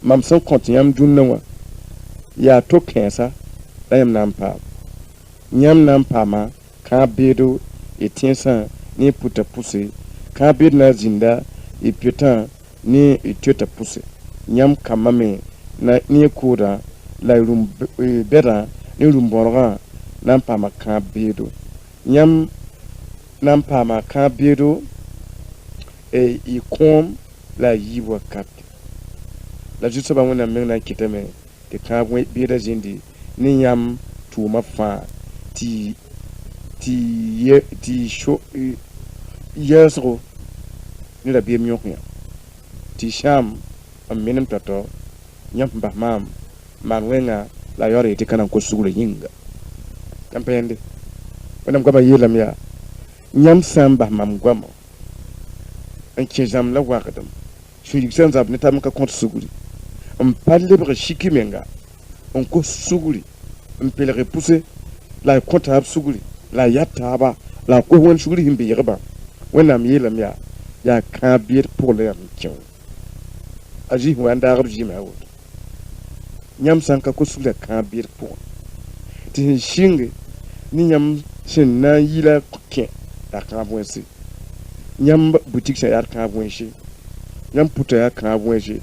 mam sẽn kõ tɩ yãmb dũnnã wã yaa to-kẽesa la yãmb na n paam yãmb na n paama kãab beedo y tẽesã ne y puta pʋse kãab beed na n zĩnda y piotã ne y toeta pʋse yãmb kambã me ne y kʋʋda la y rũm bɛdã ne rũm-bõrgã na n paama kãab beedo yãmb na n paama kãab beedo y kõom la a yiib wakate la zu-soabã wẽnnaam meng na n kɩtame tɩ kãab beedã zĩndi ne yãmb tʋʋmã fãa tɩ yɛɛsgo ne rabeem yõk yã tɩ sãam n menem tao-tao yãmb sẽn bas maam maan wẽnga la yaoor yetɩ ka na n kos sugrã yĩnga yãmb pa yẽnde wẽnnaam goamã yeelame yaa yãmb sã n bas mam goamã n kẽ zãmb la wagdem sũ-yik sã n zãb ne tab n ka kõt sugri n pa lebg siki menga n kos sugri n pelg pʋse la a kõ taab sugri la a yat taaba la a kos wẽnd sugri sẽn beegbã wẽnnaam yeelame yaa kãab beed pʋgl yãmb n kẽ a zĩis wa n daagb zĩma a woto yãmb sã n ka kos sugri a kãab beed pʋgẽ tɩ sẽn sɩnge ne yãmb sẽn na n yi la kẽ yaa kãab wẽnse yãmb butik sã yaa kãab wẽnse yãmb puta yaa kãab wẽnse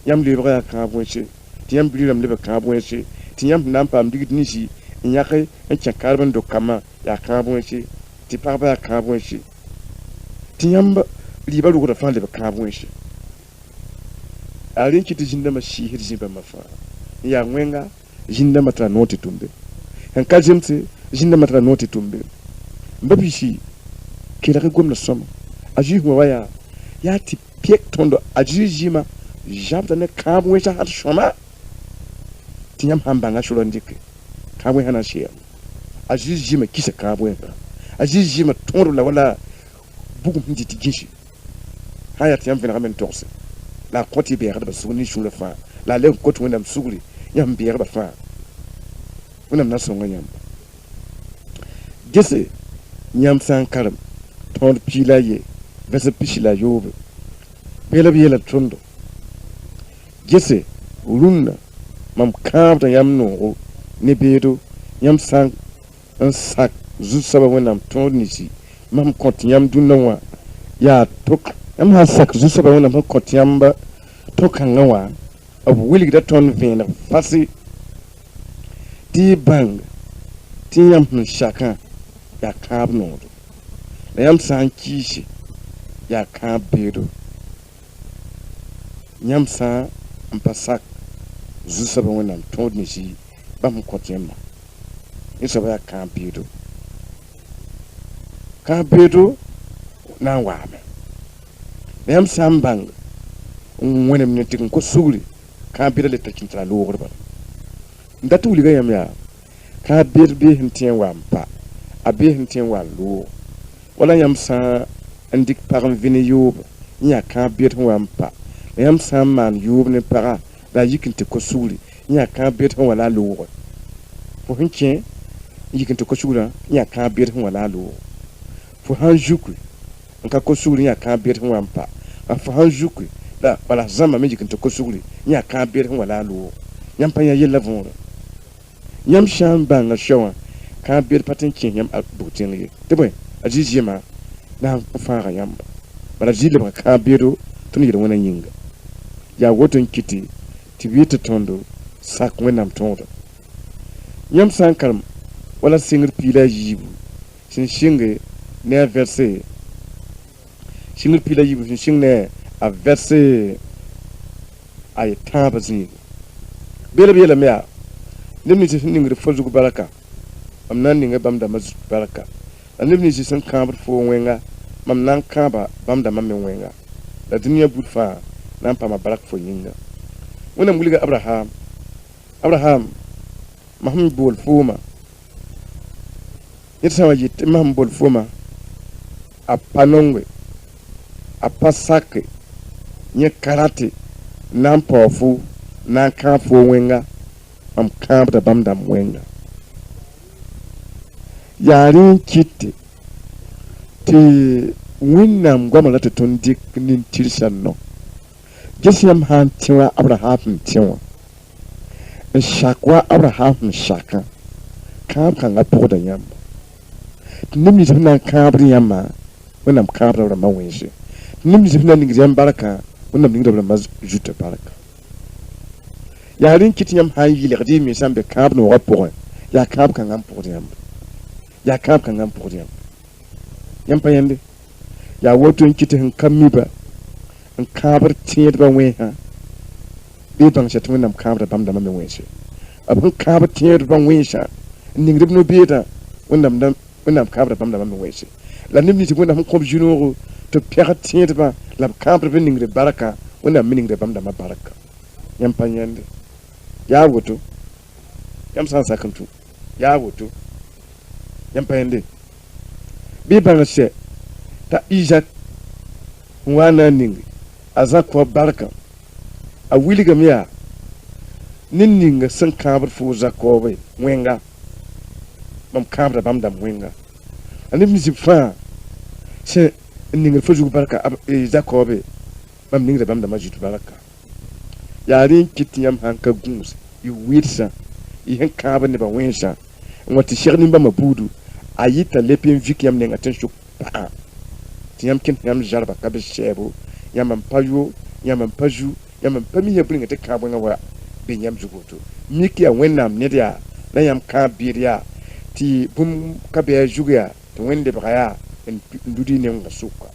yãmb leebga yaa kãab wẽnse tɩ yãmb bilgrame leb kãab wẽnse tɩ yãmb sẽn na n paam digd ninsi n yãk n kẽ karb n do-kambã yaa kãab wẽnse tɩ pagba yaa kãab wẽnse tɩ yãmb rɩɩbã rʋgda fãa leb kãab wẽnse a rẽ kɩ tɩ zĩndãmbã sɩɩsd zĩ-bãmbã fãa n yaa wẽnga zĩndãmbã tara noog tɩ tʋmbe sẽn ka zemse zĩndãmbã tara noog tɩ tʋmbe n ba bisi kelg gomda sõma a zĩis wã wa yaa tɩ pek tõndo a zĩis zĩma zabda ne kãab wẽnsã sãd sõma tɩ yãmb sãn bãnga sora n dɩke kãab wẽnsã na n seem a zĩis zĩma kisa kãab wẽnsã a zĩis zĩma tõodb la wala bugum sẽn dɩ tɩ gĩsi sã n yaa tɩ yãmb vẽnegame n togse la a kõ tɩ y beegdba sug nin-sũurã fãa la a leb n kot wẽnnaam sugri yãmb beegba fãa wẽnnaam na sõnga yãmba gese yãmb sã n karem tõod pii la a ye vɛsb pisi la a yoobe beela b yeela tõndo gese rũnnã mam kãabda yãmb noogo ne beedo yãmb sã n sak zu-soabã wẽnnaam tõod ninsi mam kõ tɩ yãmb dũnnã wã yaa tok yãmb sã n sak zu-soabã wẽnnaam sẽn kõ tɩ yãmb to-kãngã wã b wilgda tõnd vẽeneg fase tɩ y bãng tɩ yãmb sẽn sakã yaa kãab noodo la yãmb sã n kiise yaa kãab beedo yãmb sã n pa sak zu-soabã wẽnnaam tõod ninsi bãmb sẽn kõ tɩ yãmbã yẽ soabã yaa kãab beedo kãab beedo na n waame la yãmb sã n bãng n wẽnem ne tɩ n kos sugri kãab beedã le tar kĩn tara loogdbã n dat wilga yãmb yaa kãab beed bee sẽn tẽ n wa n pa a bee sẽn tẽ n wa n loog wala yãmb sã n dɩk pag n vẽ ne yoob n yaa kãab beed sẽn wa n pa la yãmb sã n maan yoob ne pagã la a yik n tɩ kos sugri n yaa kãab beed sẽn wa la a looge fo sẽn kẽ n yik n tɩ kos sugrã n yaa kãab beed sẽn wa la a looge fo sãn zukri n ka kos sugri n yaa kãab beed sẽn wa n pa fo sãn zukri la bala zãmba me yik n tɩ kos sugri n yaa kãab beed sẽn wa la a looge yãmb pa yã yella võore yãmb sã n bãnga sã wã kãab beed pa tɩ n kẽes yãmb a bug-tẽng ye tɩ bõe a zĩ zɩma na n fãaga yãmba bala zĩ lebga kãab beedo tõnd yel wẽna yĩnga yaa woto n kɩtɩ tɩ b yetɩ tõndo sak wẽnnaam tõoda yãmb sã n karem wala sɩngr pii la a yiibu sẽn sɩnge ne a vɛrse sɩngr pii la a yiibu sẽn sɩng ne a vɛrse a ye tãabã zĩigo beela b yeelame yaa neb nins sẽn ningd fo zug barka mam na n ninga bãmb dãmbã zug barka la neb nins sẽn kãabd fo wẽnga mam na n kãaba bãmb dãmbã me wẽnga la dũniyã bud fãa na n paama bark fo yĩnga wẽnnaam wilga abraham masẽn bool fooma yẽ tɩ sã n wa yɩ tɩ masẽn bool fooma a pa nongbe a pa sake nyɛ karate nan pɔɔfo nan kãafo wẽnga mam kãabda bãmb dãmb wẽnga yaa rẽ n kɩte tɩ wẽnnaam goamã la tɩ tõnd dɩk nin-tirsa nɔ ges yãmb sã n tẽ wa abraham sẽn tẽ wã n sak wa abraham sẽn sakã kãab kãngã pʋgda yãmba tɩ neb nins b na n kãabd yãmbã wẽnnaam kãabda b rãmbã wẽnse tɩ neb nins b na ningd yãmb barkã wẽnnaam ningda b rãmbã zuta barka yaa rẽ n kɩt yãmb sã n yɩlgd y me sã n be kãab noogã pʋgẽ yaa kãab kãngã n pʋgd yãmb yaa kãab kãngã n pʋgd yãmb yãmb pa yẽnde yaa woto n kɩt sẽn ka miba n kãabd tẽedbã wẽnsã bɩ bãngsa tɩ wẽnnaam kãabda bãmb dãmbã me wẽnse b sẽn kãabd tẽedbã wẽnsã n ningd b no-beedã wẽnnaam kãabda bãmb dãmbã me wẽnse la neb nins wẽnnaam sẽn kõ b zu-noogo tɩ b pɛgd tẽedbã la b kãabd b ningd barkã wẽnnaam me ningda bãmb dãmbã barka yãmb pa yẽnde yaa woto yãmb sã n sak n tũ yaa woto yãmb pa yẽnde bɩ bãngsɛ t'a izak n wa n na n ning a zã kõ barkã a wilgame yaa ne ninga sẽn kãabd foo zakoobe wẽnga mam kãabda bãmb dãmb wẽnga a neb nins b fãa sẽn n ningd fo zug barka zakoobe mam ningda bãmb dãmbã zut barka yaa rẽ n kɩt tɩ yãmb sãn ka gũus y wɩdsã y sẽn kãab nebã wẽnsã n wa tɩ seg nimbãmbã buudu a yɩta lep n vik yãmb nenga tɩ n sʋk pãã tɩ yãmb kẽnd yãmb zarba ka be sɛɛbo yãmb n pa yo yãmb n pa zu yãmb n pa mi ya bũringã tɩ kãab wẽngã wa be yãmb zug woto mik yaa wẽnnaam ned yaa la yãmb kãab bɩɩd yaa tɩ bũmb ka be a zug yaa tɩ wẽnd lebga yaa n lud y nengã sʋka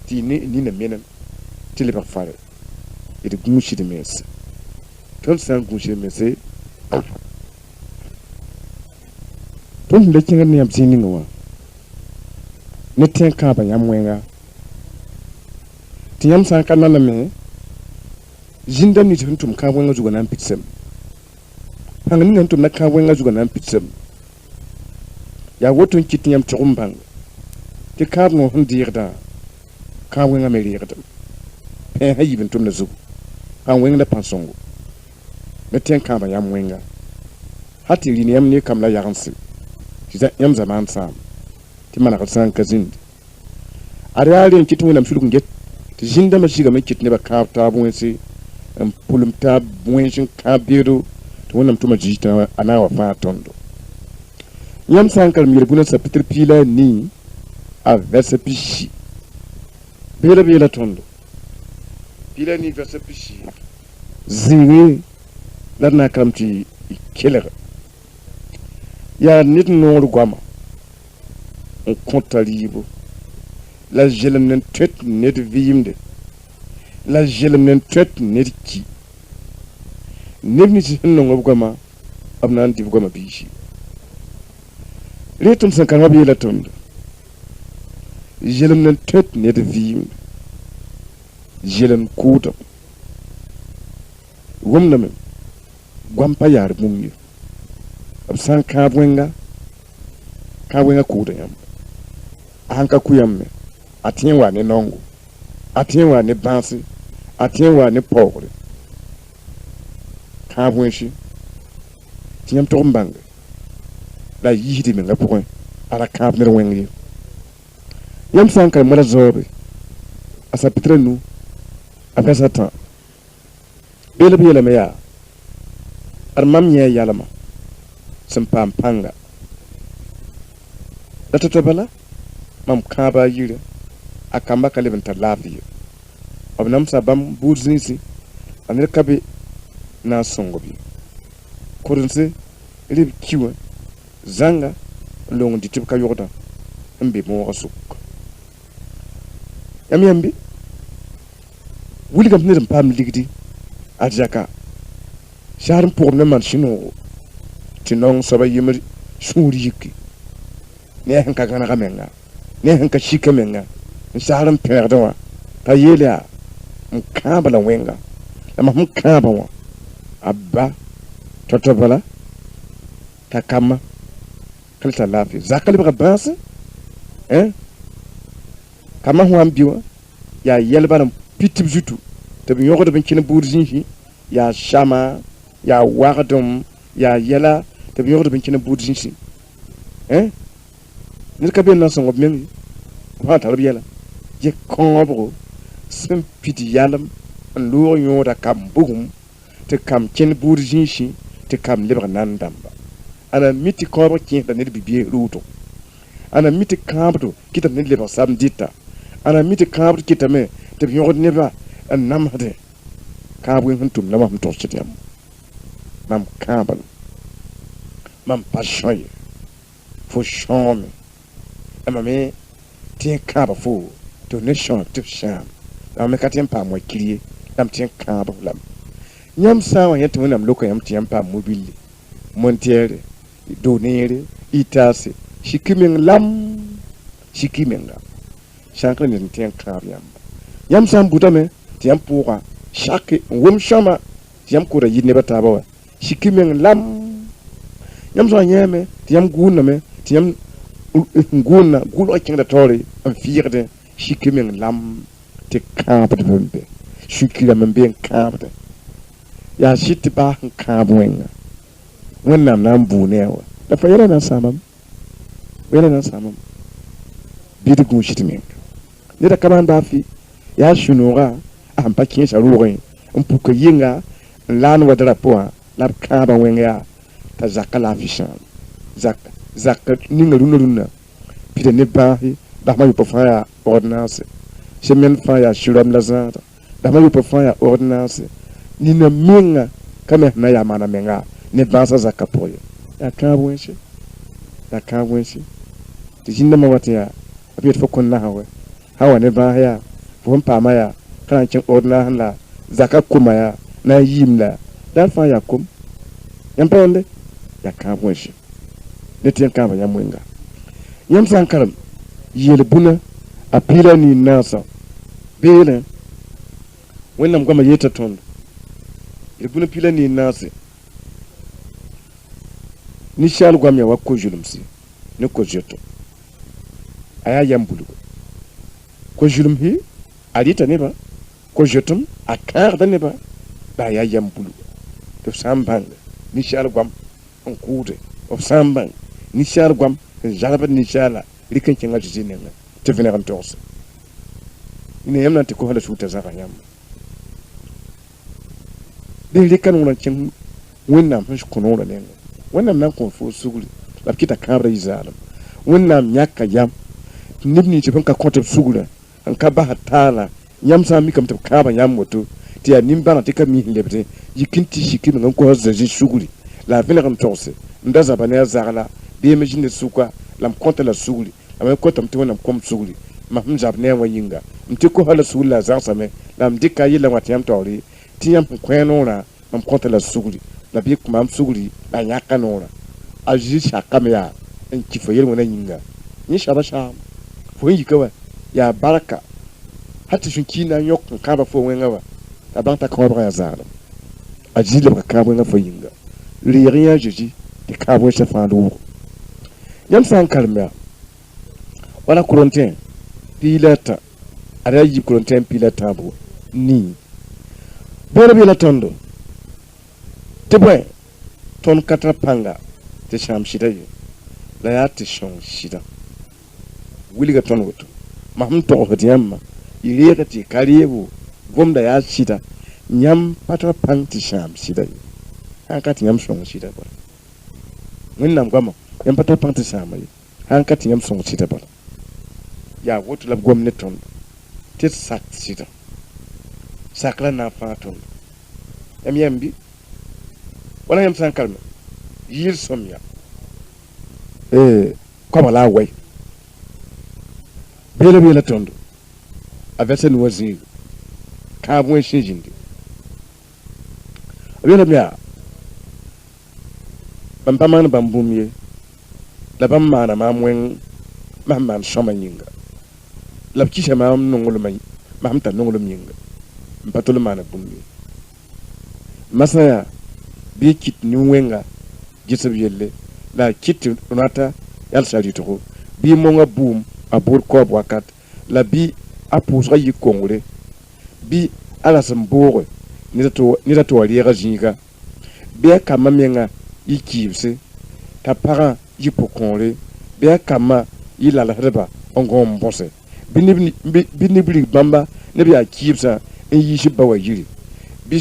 tɩ y nina menem tɩ lebg fare d gũusd mense tõnd sã n gũusd mense tõnd sẽn da kẽngd ne yãmb zĩig ninga wã ne tẽn kãabã yãmb wẽnga tɩ yãmb sã n ka naname zĩndã nins sẽn tʋm kãab wẽngã zugã na n pidsem pãng ninga n tʋmda kãab wẽngã zugã na n pidsem yaa woto n kɩt tɩ yãmb tog n bãng tɩ kãab noog sẽn deegdã kãab wẽngã me reegdem pẽesã yib n tʋmda zugu pãn wẽngda pãn-sõngo ne tẽn kãabã yãmb wẽnga ha tɩ rɩn yãmb ne kam la yagense tɩ yãmb zamaan sãam tɩ manegd sã n ka zĩnd ad yaa rẽ n kɩt wẽnnaam sulg n get tɩ zĩndãmbã sigame n kɩt nebã kãab taab wẽnse n pʋlem taab wẽns n kãab beedo tɩ wẽnnaam tʋma zĩig tɩ a na n wa fãa tõndo yãmb sã n karem yel-bũnã sapɩtr piig la a nii a vɛrsa pi-si beela beela tõndo piig la a nii vɛrsa pi-si zĩige la d na n karem tɩ kelg yaa ned noor goamã n kõta rɩɩbo la zelem n tõet ned vɩɩmde la zelem n tõet ned ki neb nins sẽn nong b goamã b na n dɩ b goamã biisi rẽ tõnd sẽn karemã b yeela tõnd zelem n tõet ned vɩɩmde zelem kʋʋdem wʋmdame goam pa yaar bũmb ye b sã n kãab wẽnga kʋʋda yãmb a sãn ka kʋ yãmb me a tẽ n wa ne nongo a tẽ n wa ne bãase a tẽ n wa ne paoogre kãab wẽnse tɩ yãmb tog n bãnge la a yiisde mengã pʋgẽ a ra kãab ned wẽng ye yãmb sã n karem wala zaoobe a sapɩtra nu a bɛsa tã beela b yeelame yaa ad mam yẽ a yalma sẽn paam pãnga la to bala mam kãaba a yirã a kamba ka leb n tar laafɩ ye b namsa bãmb buud zĩisi a ned ka be na n sõng-b ye kʋdense reb kiwã zãnga n long n dɩ tɩ b ka yʋgdã n be moogã sʋk yãmb yãmbe wilgame tɩ ned n paam ligdi a zaka saar n pʋgd ne man sũ-noogo tɩ nong soaba yembr sũur yiki ne a sẽn ka gãnega menga ne a sẽn ka sika menga n saar n pẽegdẽ wã t'a yeel yaa n kãaba la wẽnga la mam sẽn kãabã wã a ba to bala t'a kambã ka le tar laafɩ zaka lebga bãase kambã sẽn wa n bi wã ya yelbanam pitib zutu te bi yogo de bin kin burjin ya shama ya wardum ya yela te bi yogo de bin kin burjin ni ka ben na so ngobmen wa tarbiyala je konbro sim piti yalam an lo yoda kam bugum te kam kin burjin te kam lebra nan damba ana miti konbro kin da ne bibiye ruto ana miti kabdo kita ne lebra sam dita ana miti kabdo kita me te bi yogo ne ba an namade kabwen huntum na mam to chitiam mam kabal mam pashoy fo shome ama me tien kaba fo donation to sham ama ka tien pa mo kirie am tien kaba lam nyam sawa yete wonam loko yam tien pa mobile montiere donere itase shikimen lam shikimenga shankle ne tien kaba yam sam budame tien pourra chaque wom shama tien ko da yidne bata bawa shikimen lam yam so nyeme tien guna me tien nguna gulo kinda tori am fierde shikimen lam te kamp de bembe shikira membe kamp de ya shiti ba kamp wenga wannan nan bunewa da fa yana nan samam bidu gun shitimen ne da kaman da fi ya shunura am pakin sharuwa un puka yinga lan wadra poa la kaba wenga ta zakala fishan zak ninga runa pide ne bahi da ma yupo faya ordonnance semen faya shuram lazata da ma yupo faya ordonnance nina minga kama na ya mana menga ne basa zakapoyo ya kabwenshi tijinda mawati ya abiyat fokon na hawa ne bahaya fon pama ya kan cin ordonnance la zakakuma ya na yimla dan faya kum yampende ya kabwenshi ne tien kamba ya mwenga yam sankaram yele buna a pila ni nasa bele wannan goma yeta ton yele buna pila ni nasa ni shal gwam ya wakko julumsi ne ko jeto aya yambulu ko julum hi adita ne ba ko jetum akar da ne ba da ya yambulu to sambang ni shal gwam on kude of sambang ni shal gwam jalaba ni shala likan kin aji ne te vena ram tos ine yamna te ko hala shuta zaka yam de likan wona kin wonna mun kono da ne wannan nan ko fo suguli la kita kabra izalam wannan nyaka yam nibni te banka kote sugula an ka ba hatala yam sa mi kam te kaba yam moto ti ya nimbana te kam mi lebte yikinti shikin ngam ko zaji suguli la vena ram tos ndaza bana zagala bi imagine suka lam konta la sugli am ko tam to nam kom sugli ma hum jab ne wa yinga mti ko hala sugla za same lam dikka yilla wat yam tawri ti yam ko nona mam konta la sugli la bi ko mam sugli la nyaka nona aji shaka me ya en ki fo yelmo na yinga ni shaba sham fo yi kawa ya baraka hatta shun kina yok ka ba fo wenga wa ta ban ta ko ba ya zara aji le ka ba fo yinga rien jeji de ka bo se fa do yam san kalmia wala kuronten pilata ada yi kuronten pilata bo ni bora bila tondo tebwe ton katra panga te sham shida yi la ya te shon shida wili ga ton woto mahum to hodiyamma ile ga ti kariyebu gomda ya shida nyam patra pang te sham shida yi hankati nyam shon shida ba winnam gwama yam patra pang te sham yi hankati nyam shon shida ba ya woto la gwamnaton te sak shida sakla na faton yam yambi wala yam san kalma yir somya koma la way bela tondo avesen wazi ka bwen shinjindi bela bia pampaman bambumye la pammana mamwen mamman shoma yinga la kisha mam nongolo may mamta nongolo yinga mpatolo mana bumye masaya bi kit ni wenga jisab yelle la kit nata yal sali to bi monga boom abur ko wakat la bi a pʋʋsga yik kongre bɩ a ra sẽn boogẽ ned tɩ wa reega zĩiga bɩ a kambã menga yɩ kiibse t'a pagã yɩ pʋ-kõore bɩ a kambã yɩ lalsdba n gõ n bõse bɩ neb rig bãmba neb yaa kiibsã n yiis ba wa yiri bɩ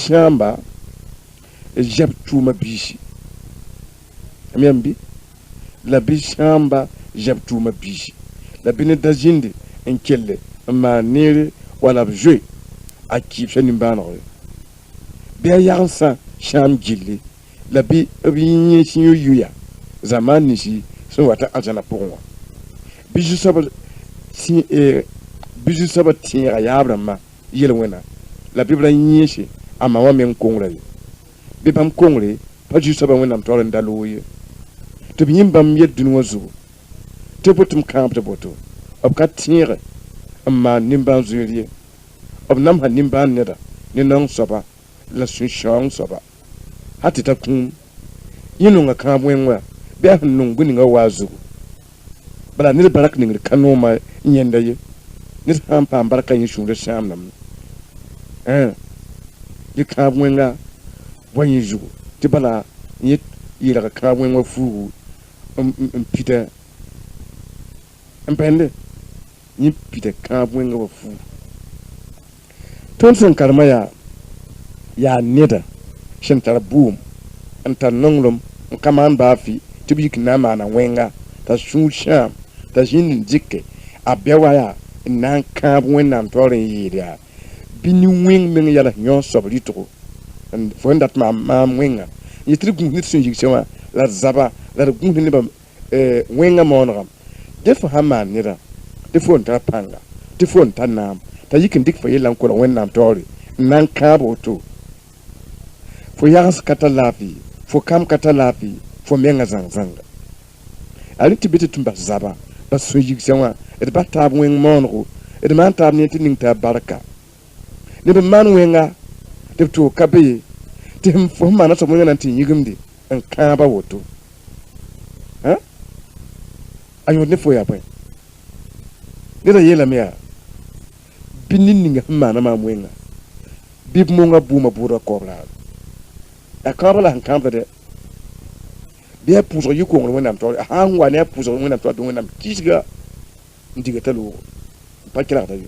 sãamba zɛb tʋʋma biisi am yam bɩ la bɩ sãamba zɛb tʋʋma biisi la bɩ ne da zĩndi n kelle n maan neere wala b zoe a kiibsã nimbãanegre bɩ a yagensã sãam gilli la bɩ b yẽ sẽn yuya zamaan ninsi sẽn wa tɩ ãzãna pʋgẽ wã bɩ zu-soabã tẽega yaab rãmbã yel-wẽna la bɩ b ra yẽese a ma wã meng kongra ye bɩ bãmb kongre pa zu-soabã wẽnnaam taoor n da loog ye tɩ b yĩm bãmb yel dũni wã zugu tɩ b tɩ m kãab tɩ boto b ka tẽege n maan nimbãan zoeer ye b namsa nimbãan neda ne nong soaba la sũ-sãoong soaba ha tɩ t'a kũum yẽ nonga kãab wẽng wã bɩ a sẽn nong bũ-ningã waa zugu bala ned barak ningr ka nooma n yẽnda ye ned sã n paam barka yẽ sũurã sãamdame yẽ kãab wẽnga wa yẽ zugu tɩ bala yẽ yeelga kãab wẽng wã fuugu n pita n pẽnde yẽ pita kãab wẽnga wã fuugu tõnd sẽn karema yaa neda sẽn tar buum n tar nonglem n ka maan baafi tɩ b yik n na n maana wẽnga t'a sũur sãam t'a zĩnd n dɩke a bɛ wa yaa n na n kãab wẽnnaam taoor n yeel yaa bɩ nin-wẽng meng yɛls yõ soab rɩtgo fo n dat maam wẽnga yẽ tɩ d gũus ned sẽn yigsẽ wã la d zaba la d gũus nebã wẽnga maoonegame dẽ fo sãn maan nedã tɩ fo n tar pãnga tɩ fo n tar naam t'a yik n dɩk fo yella n kolg wẽnnaam taoore n na n kãab woto fo yags ka ta laafɩ fo kam ka ta laafɩ fo menga zãng-zãnga a rɩk tɩ be tɩ tɩ bas zaba bas sũ yigsẽ wã d bas taab wẽng maoonego d maan taab ne tɩ ning t'a barka neb n maan wẽnga tɩ b toog ka be ye tɩ fo sẽn maana soab wẽngã na n tɩ yĩgemde n kãaba woto a yõod ne fo yaa bõe neda yeelame yaa bɩ nin ninga sẽn maana maam wẽnga bɩ b monga buumã buudã kobrã a kãaba la sẽn kãabda dɛ bɩ a pʋʋsg yik-kongr wẽnnaam taoore a sã n wa ne a pʋʋsg wẽnnaam taoor tɩ wẽnnaam kisga n diga t'a loogo n pa kelgda ye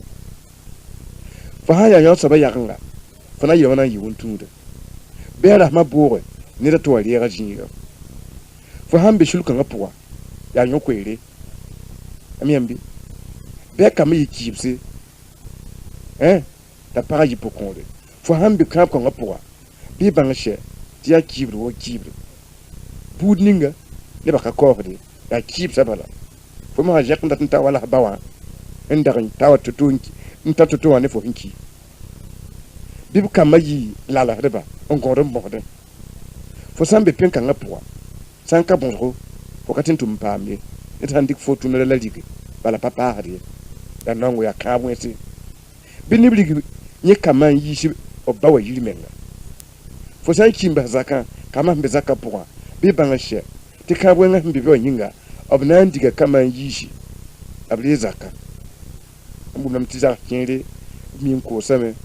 fo sã n yaa yõ soabã yagenga fo na n yɩlma na n yɩ wʋn-tũuda bɩ a rasmã boogẽ neda tɩ wa reega zĩiga fo sã n be sul-kãngã pʋga yaa yõ koeere am yãmb bɩ a kambã yɩ kiibse t'a pagã yɩ pʋ-kõore fo sã n be kãab kãngã pʋga bɩ bãng sɛ tɩ yaa kiibre wa kiibre buud ninga nebã ka kaoosde yaa kiibsã bala fo mosã zɛk n dat n ta wala ba wã n dag n ta wa n ta to-to wã ne fo sẽn ki bɩ b kambã yɩ lalsdba n gõod n bõsdẽ fo sã n be pẽn-kãngã pʋga sã n ka bõsgo fo ka tɩ n tʋm n paam ye ned sã n dɩk fo tũnda la rige bala pa paasd ye yaa nongo yaa kãab wẽnse bɩ neb rig yẽ kambã n yiis b ba wa yir menga fo sã n ki n bas zakã kambã sẽn be zakã pʋgã bɩ bãng sɛ tɩ kãab wẽngã sẽn be bɩ wã yĩnga b na n diga kambã n yiisi b ree zakã n bũmb tɩ zag kẽere b mi n koosame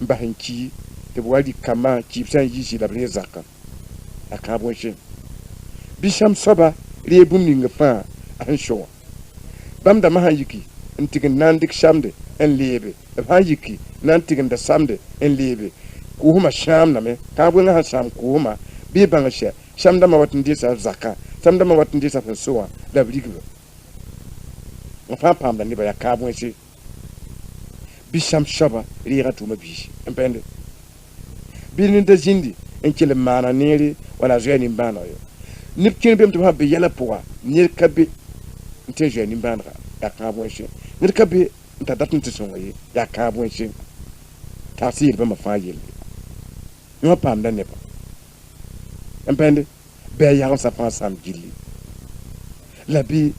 n bas n ki tɩ b wa rik kambã kiibsã n yiisi la b ree zakã a kãab wẽnse bɩ sãmb soaba ree bũmb ning fãa a sẽn so wã bãmb dãmbã sãn yiki n tɩg n na n dɩk samde n leebe b sãn yiki na n tɩg n da samde n leebe koosmã sãamdame kãab wẽngã sãn sãam koosmã bɩ bãng sɛ samdãmbã wat n deesa zakã samdãmbã wat n deesa sẽn so wã la b rigba n fãa paamda nebã yaa kãab wẽnse bɩ sãmb soaba reega tʋʋma biisi n pẽnde bɩ ne da zĩndi n kell n maana neere wala a zoɛɛ nimbãaneg ye neb kẽer bem tɩ b sã be yɛlã pʋga ned ka be n tɩ n zoɛɛ nimbãanega yaa kãab wẽnse ned ka be n ta dat n tɩ sõnga ye yaa kãab wẽnse t'a sɩ yel-bãmbã fãa yelle yõ paamda nebã n pẽnde bɩ a yagensã fãa sãam gilli la bɩ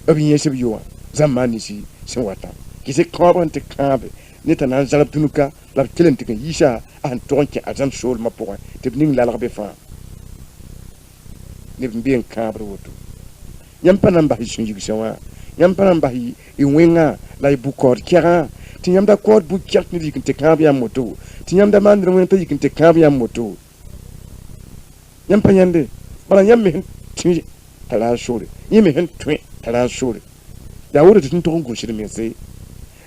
b yẽes b yoa zãmbã ninsi sẽn wa tã kɩsɩ kãob n tɩ kãabe ne t'a na n zagb dũnka la b kell n tɩg n yiisa a sẽn tog n kẽ a zãmb soolmã pʋgẽ tɩ b ning lalg be fãa neb n be n kãabd woto yãmb pa na n bas y sũ yigsã wã yãmb pa rãmb bas y wẽngã la y bʋ-kaood kɛgã tɩ yãmb da kaood bʋ-kɛg tɩ ned yik n tɩ kãab yãmb woto tɩ yãmb da maan ned wẽng t'a yik n tɩ kãab yãmb woto yãmb pa yãnde bala yãmb me sẽn tĩ t'a raa sore yẽ me sẽn tõe t'a raa sore yaa woto tɩ tɩ tog n gũsd mense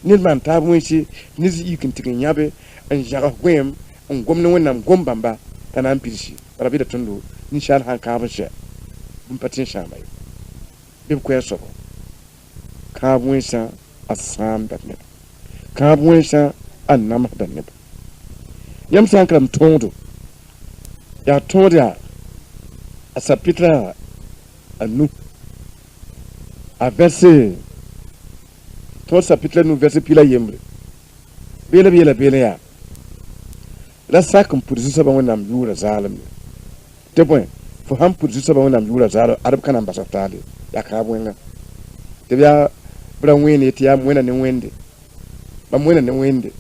ned maan taab wẽnse ned yik n tɩg n yãbe n zãgs goeem n gom ne wẽnnaam gom bãmba t'a na n pilsi bara bɩ da tõndo ninsaal sãn kãab n sɛ bũmb pa tɩ n sãama ye bɩ b koɛɛ soabo kãab wẽnsã a sãamda neb kãab wẽnsã a namsda neb yãmb sã n karem tõodo yaa tõod yaa a sapitra a nu a verse tõod sapitra nu verse pila yembre beela b yeela beele yaa la sak n pʋd zu-soabã wẽnnaam yʋʋra zaalem tɩ bõe fo sãn pʋd zu-soabã wẽnnaam yʋʋra zaalem ad b ka na n basa taale yaa kãab wẽnga tɩ b yaa b ra wẽene tɩ yaa wẽna ne wẽnde mam wẽna ne wẽnde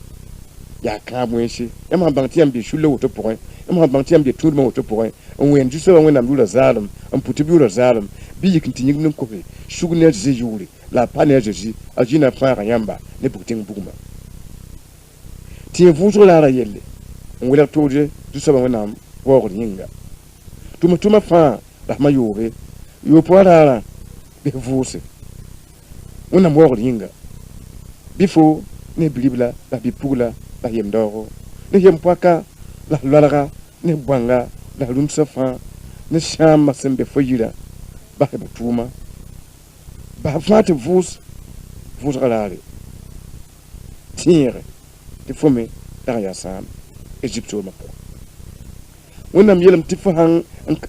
yaa kãab wẽnse yãmb sãn bãng tɩ yãmb be sulla woto pʋgẽ yãmb sãn bãng tɩ yãmb be tũudmã woto pʋgẽ n wẽen zu-soabã wẽnnaam yʋʋra zaalem n pʋ tɩ b yʋʋra zaalem bɩ yik n tɩ yĩngd n kose sug ne a zĩ yʋʋre la a pa ne a zezi a zĩ na fãaga yãmba ne bug-tẽng bugmã tɩ yẽ vʋʋsg la a ra yelle n welg toode zu-soabã wẽnnaam waoogd yĩnga tʋma fãa la sma yoobe yoopʋ a raarã bɩ vʋʋse wẽnnaam waoogd yĩnga bɩ fo ne bilibla la bi-pugla la yem-daoogo ne yem-poaka la loalga ne bõanga la rũmsã fãa ne sãambã sẽn be fo yirã bas b tʋʋma bas fãa tɩ vʋʋsga raare tẽege tɩ fo me dag n yaa sãam Égypte wã pʋgẽ wẽnnaam yeelame tɩ fo sãn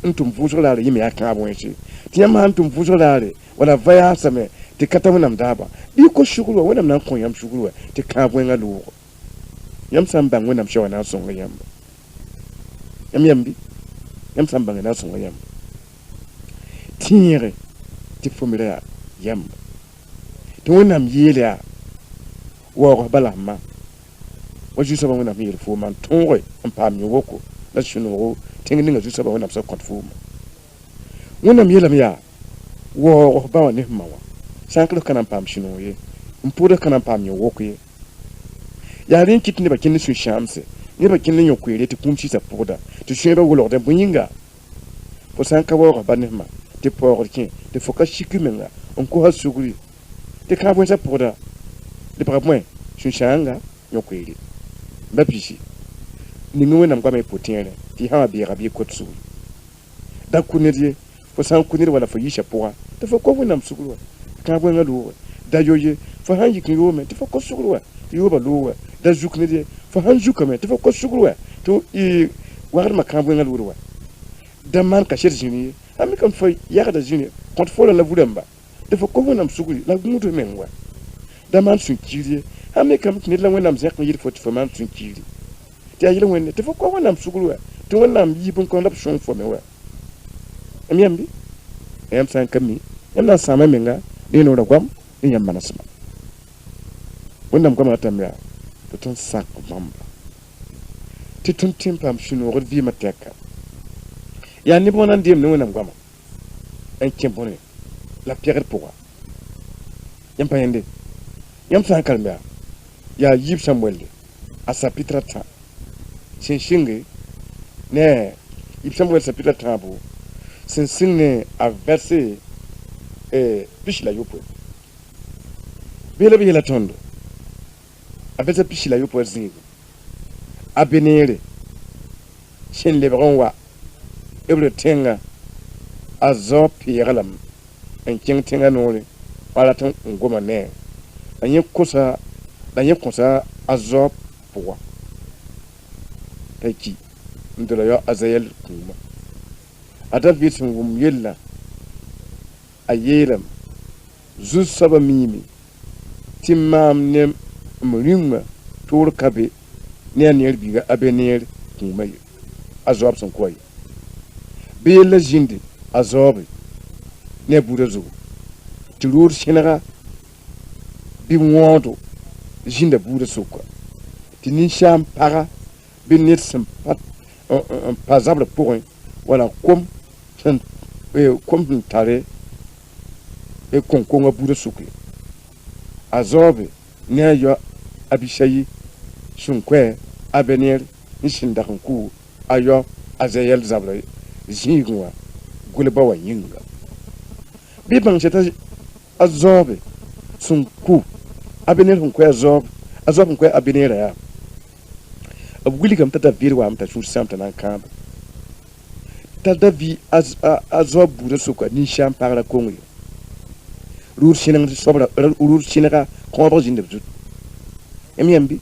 n tʋm vʋʋsg raare yẽ me yaa kãab wẽnse tɩ yãmb sãn tʋm vʋʋsg raare wala va yaasame tɩ ka ta wẽnnaam daaba bɩ ko sugr wa wẽnnaam na n kõ yãmb sugr wa tɩ kãab wẽngã loogɔ yãmb sã n bãng wẽnnaam sɛ wa na n sõnga yãmba yãmb sã n bãnga na n sõnga yãmba tẽege tɩ fo me ra yaa yãmba tɩ wẽnnaam yeel yaa waoogs balasma wa zu-soabã wẽnnaam sẽn yeel foo maan tõoge n paam yẽ woko la sũ-noogo tẽng ninga zu-soabã wẽnnaam sẽn kõt foomã wẽnnaam yeelame yaa waoogs ba wã ne sẽn ma wã sãnkr ka na n paam sũ-noog ye n pʋʋd ka na n paam yẽ wok ye yaa rẽ n kɩt nebã kẽnd sũ-sãamse nebã kẽnd n yõ-koeere tɩ kũum sɩsa pʋgda tɩ sũyẽbã welgdẽ bõe yĩnga fo sã n ka waoogs ba ne sẽn ma tɩ paoogd kẽ tɩ fo ka sik menga n kosa sugri tɩ kãab wẽnsã pʋgda lebga bõe sũ-sãanga yõ-koeere ba pisi ning wẽnnaam goame y pʋ-tẽerẽ tɩ y sã wa beega bɩ y kot sugri da kʋ ned ye fo sã n kʋ ned wala fo yɩsã pʋga tɩ fo kos wẽnnaam sugr wa kãab wẽngã loogẽ da yo ye fo sãn yik n yoome tɩ fo kos sugr wa tɩ yoobã loog wa da zuk ned ye fo sãn zukame tɩ fo kos sugr wa tɩ y wagdmã kãab wẽngã loogd wa da maan ka sed zĩni ye sãn mikame fo yagda zĩni kõt foolã la vu-rãmba tɩ fo kos wẽnnaam sugri la gũud meng wa da maan sũ-kiir ye sãn mikame tɩ ned la wẽnnaam zẽk n yɩl fo tɩ fo maan sũ-kiiri tɩ yaa yɩl wẽnde tɩ fo kos wẽnnaam sugr wa tɩ wẽnnaam yiib n kõn la b sõng fo me wa m yãmbi yãmb sã n ka mi yãmb na n sãama menga ne noora goam ne yãmb manesma wẽnnaam goamã ratame yaa tɩ tõnd sak bãmba tɩ tõnd tẽ n paam sũ-noogd vɩɩmã tɛka yaa neb wã na n deem ne wẽnnaam goamã n kẽ bõne la pɛgd pʋga yãmb pa yẽnde yãmb sã n karem yaa yiib Samuɛlde a sapitra tã sẽn sɩnge ne yiib Samuɛl sapitra tãabo sẽn sɩng ne a verse pish la yopoe beela b yeela tõndo a verse pish la yopoe zĩigu a be neere sẽn lebg n wa b re tẽnga a zao peeglame n kẽng tẽngã noore wa rat n goma ne la yẽ kõsa a zao pʋga t'a ki n dola yao Azayɛl kũumã a David sẽn wʋm yella a yeelame zu-soabã miime tɩ maam ne m rĩngã toor ka be ne a neer biiga a be neer kũumã ye a zaoab sẽn kʋa ye beel la zĩnde a zaoobe ne a buudã zugu tɩ rood sẽnega bɩ wõodo zĩnda buudã sʋka tɩ ninsaam paga bɩ ned sẽn pa zabrã pʋgẽ wala kom sẽn tare e konkonga bura sukri azobe ne yo abishayi sunkwe abenir nishinda ku ayo azayel zabla jingwa gulba wa yinga bi bang cheta azobe sunku abenir hunkwe azobe hunkwe abenir ya abuguli kam tata virwa amta shur samta nan kamba tata vi azobe bura sukwa ni sham parla kongi rur sinang sobra rur sinaga kombo jinde bzut emyambi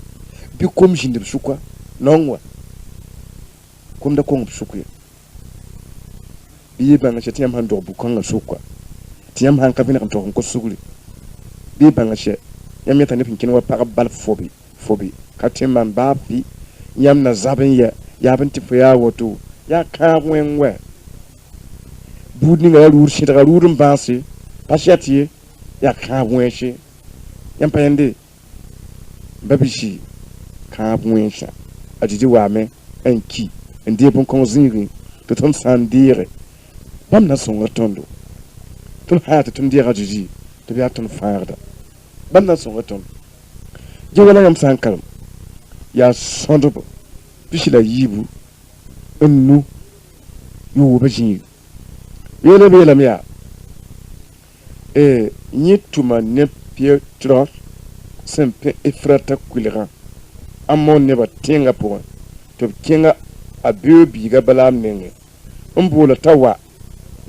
bi kom jinde bsukwa nongwa kom da kong bsukwa bi banga che tiam han do bu kong sukwa tiam han ka bina to ko sugli bi banga che yam yata ne pinkin wa para bal fobi ka timman ba bi yam na zabin ya bin tifu ya wato ya ka wenwe budni ga rur sinaga rurun basi pasiati ya ka wenshi yam payende babishi ka wensha ajiji wame enki ndie bon konzingi to ton sandire bam na songa tondo ton hayata ton dira ajiji to biya ton farda bam na songa tondo je wala yam sankal ya sondobo bishila yibu ennu yu baji yele bela miya nyituma ne pietro sempe efrata kulira amon ne batenga po to kinga abubi ga balam nenge umbola tawa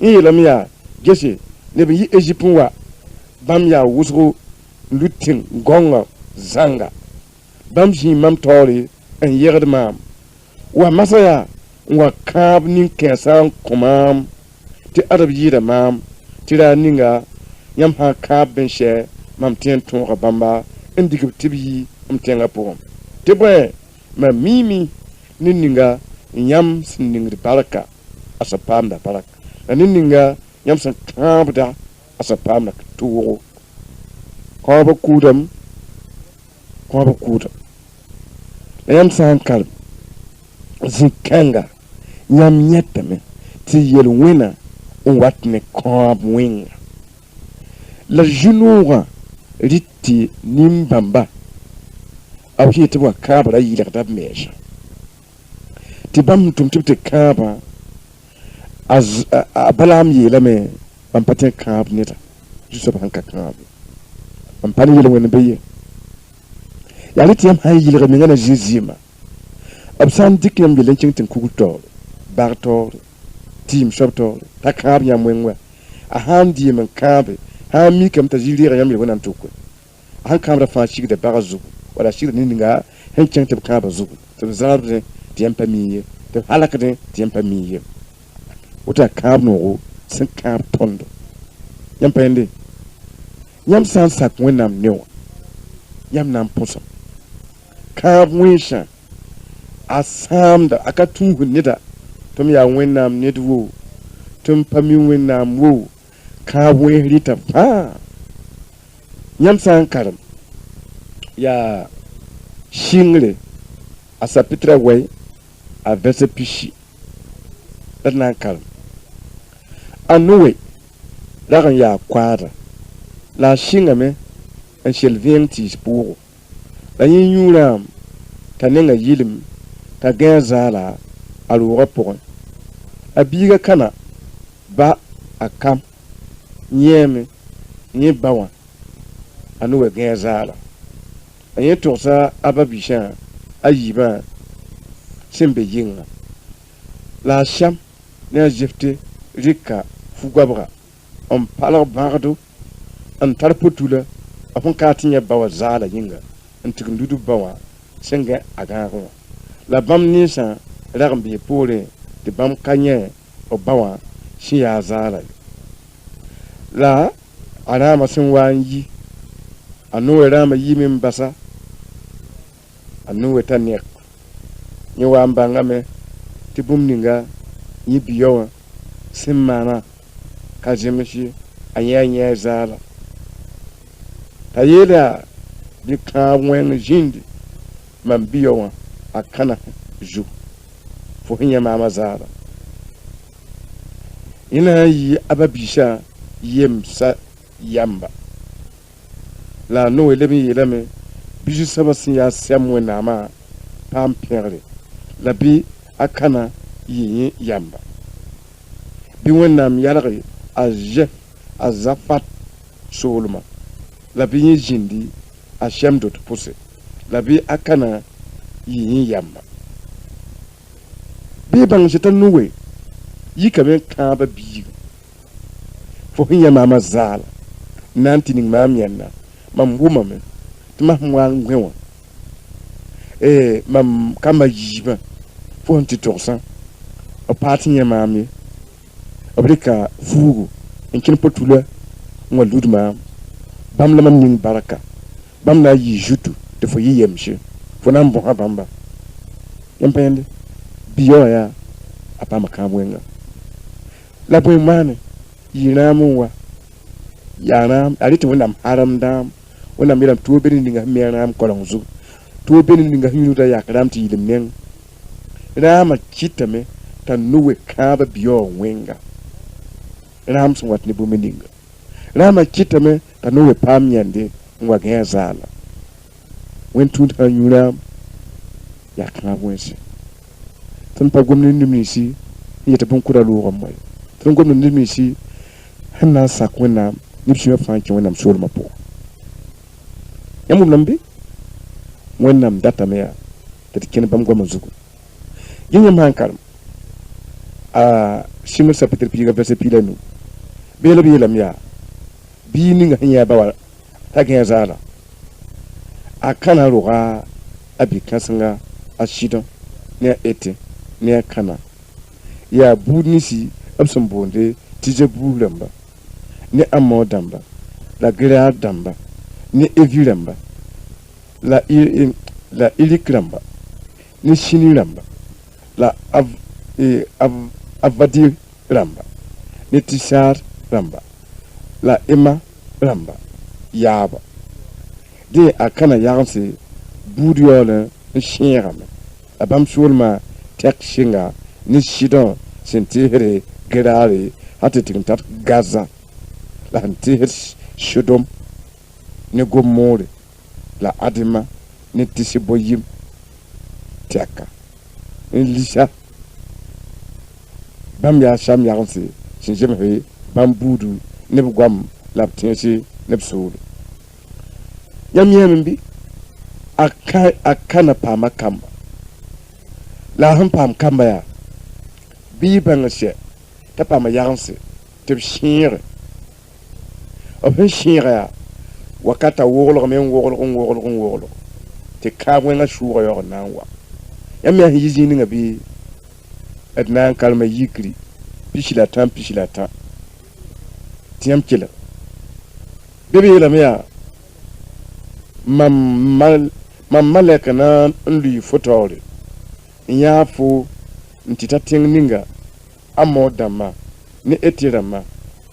yele miya gese ne bi ejipun wa bam ya wusgo lutin gonga zanga bam ji mam tori en yegd mam wa masaya wa kab nin kesan komam ti arab yida mam tira ninga yam ha kab ben she mam tien ton bamba indik tibi tenga po tibwe ma mimi ninga yam siningri baraka asapam da baraka ninga yam san kabda asapam na tuwo ko ba kudam yam san kal zikanga yam nyetame ti yel wina watne ko winga la junura riti nimbamba awhi ti wa kabra yila da mesha ti bam tum ti kaba az balam yela me bam patin kab nita juste ban ka kab bam pani yela wona beye ya liti yam hay yila me ngana jizima absan dikyam yelen cingtin kugutol bartol tim shoptol ta kab yam wenwa a handi men kabe ha mi kam ta jiri ga yam yona tukwe han kamra fa shi da bagazu wala shi ni ninga hen cingtin kaba zu to zarbe tiam pamiye to halakade tiam pamiye uta kab no sen kab tondo yam pende yam san sak wenam newa yam nam poso kab winsha asam da aka tungu nida tum ya wenam nidwo tum pami wenam wo kab wen rita pa yam san karam ya shingle asa pitra way a verse pishi dan karam anuwe dagan ya kwara la shingame en shelventi spuro la yinyuram tanenga yilim ta gazala alura pour abiga kana ba akam nyeme ni bawa anuwe gazala ayi tosa ababisha ayiba sembe yinga la sham ne jefte rika fugabra on palar bardo an tarputula afon katinya bawa zala yinga antigundudu bawa senga agaro la bam nisa ragbi pole de bam kanye o bawa shi ya zala la arama sun wanyi anu rama yimin basa anu tanek ni wamba ngame tibum ninga yi biyo simmana kajimishi anya zala tayeda bi ka wen jindi man biyo akana ju fo hinya mama zala ina yi ababisha yem sa yamba la no elemi yeleme biju sabasin ya siamwe nama pam pere la bi akana yi yamba bi wonnam yalare aje azafat soluma la bi yi jindi a shem dot puse la bi akana yi yamba bi bang jetan nuwe yi kamen kaba bi fo hinya mama zala nanti ning mam yanna mam wuma me tuma mwa ngwewa mam kama yiba fo nti torsan o pati nya mami obrika fugu enkin potula ngwa ludma bam la mam ning baraka bam na yi jutu de fo yiyemshi fo nam bo bamba yempende biyo ya apa makamwenga la boy mane yinamu wa yanam aliti wonam haram dam wonam miram to beni ninga mianam kolonzu to beni ninga hinuta yakram ti limnen rama chitame tan nuwe kaba biyo wenga ram so watni bu meninga rama chitame tan nuwe pam nyande ngwa gezala wen tunta nyuram yakram wense tan pa gomni nimisi yeta bon kura lu romay tan gomni nimisi hanna sakwena nipshiwa fanki wenam shol mapo yamum lambi wenam data meya tati ken bam goma zugu yenyam hankaram shimir sa peter piga verse pilanu bela bi lam ya bi ninga hanya bawa tagen zala akana roga abi kasanga ashidon ne ete ne kana ya budnisi absam bonde tije bulamba ni amo damba la gira damba ni evi damba la ilik damba ni shini damba la avadi damba ni tishar damba la ima damba yaba de akana yaganse budiola shirama abam sulma tek shinga ni shidon sentere girare hatitin tat gaza la hantir shudom ne gomore la adima ne tisiboyim tiaka lisha bam ya sham ya nsi shinjem he bam budu ne bugwam la tinsi ne bsulu yamyem bi akana pama kamba la han pam kamba ya bi bangashe ta pama ya nsi te shire of shire wakata wogolo men wogolo te kabwe na shuwa yo nanwa yamya hizi ni ngabi adnan kalma yikri pishila tan tiam kila bebe la meya mam maleka na ndu fotore nyafu ntita ninga amodama ni etirama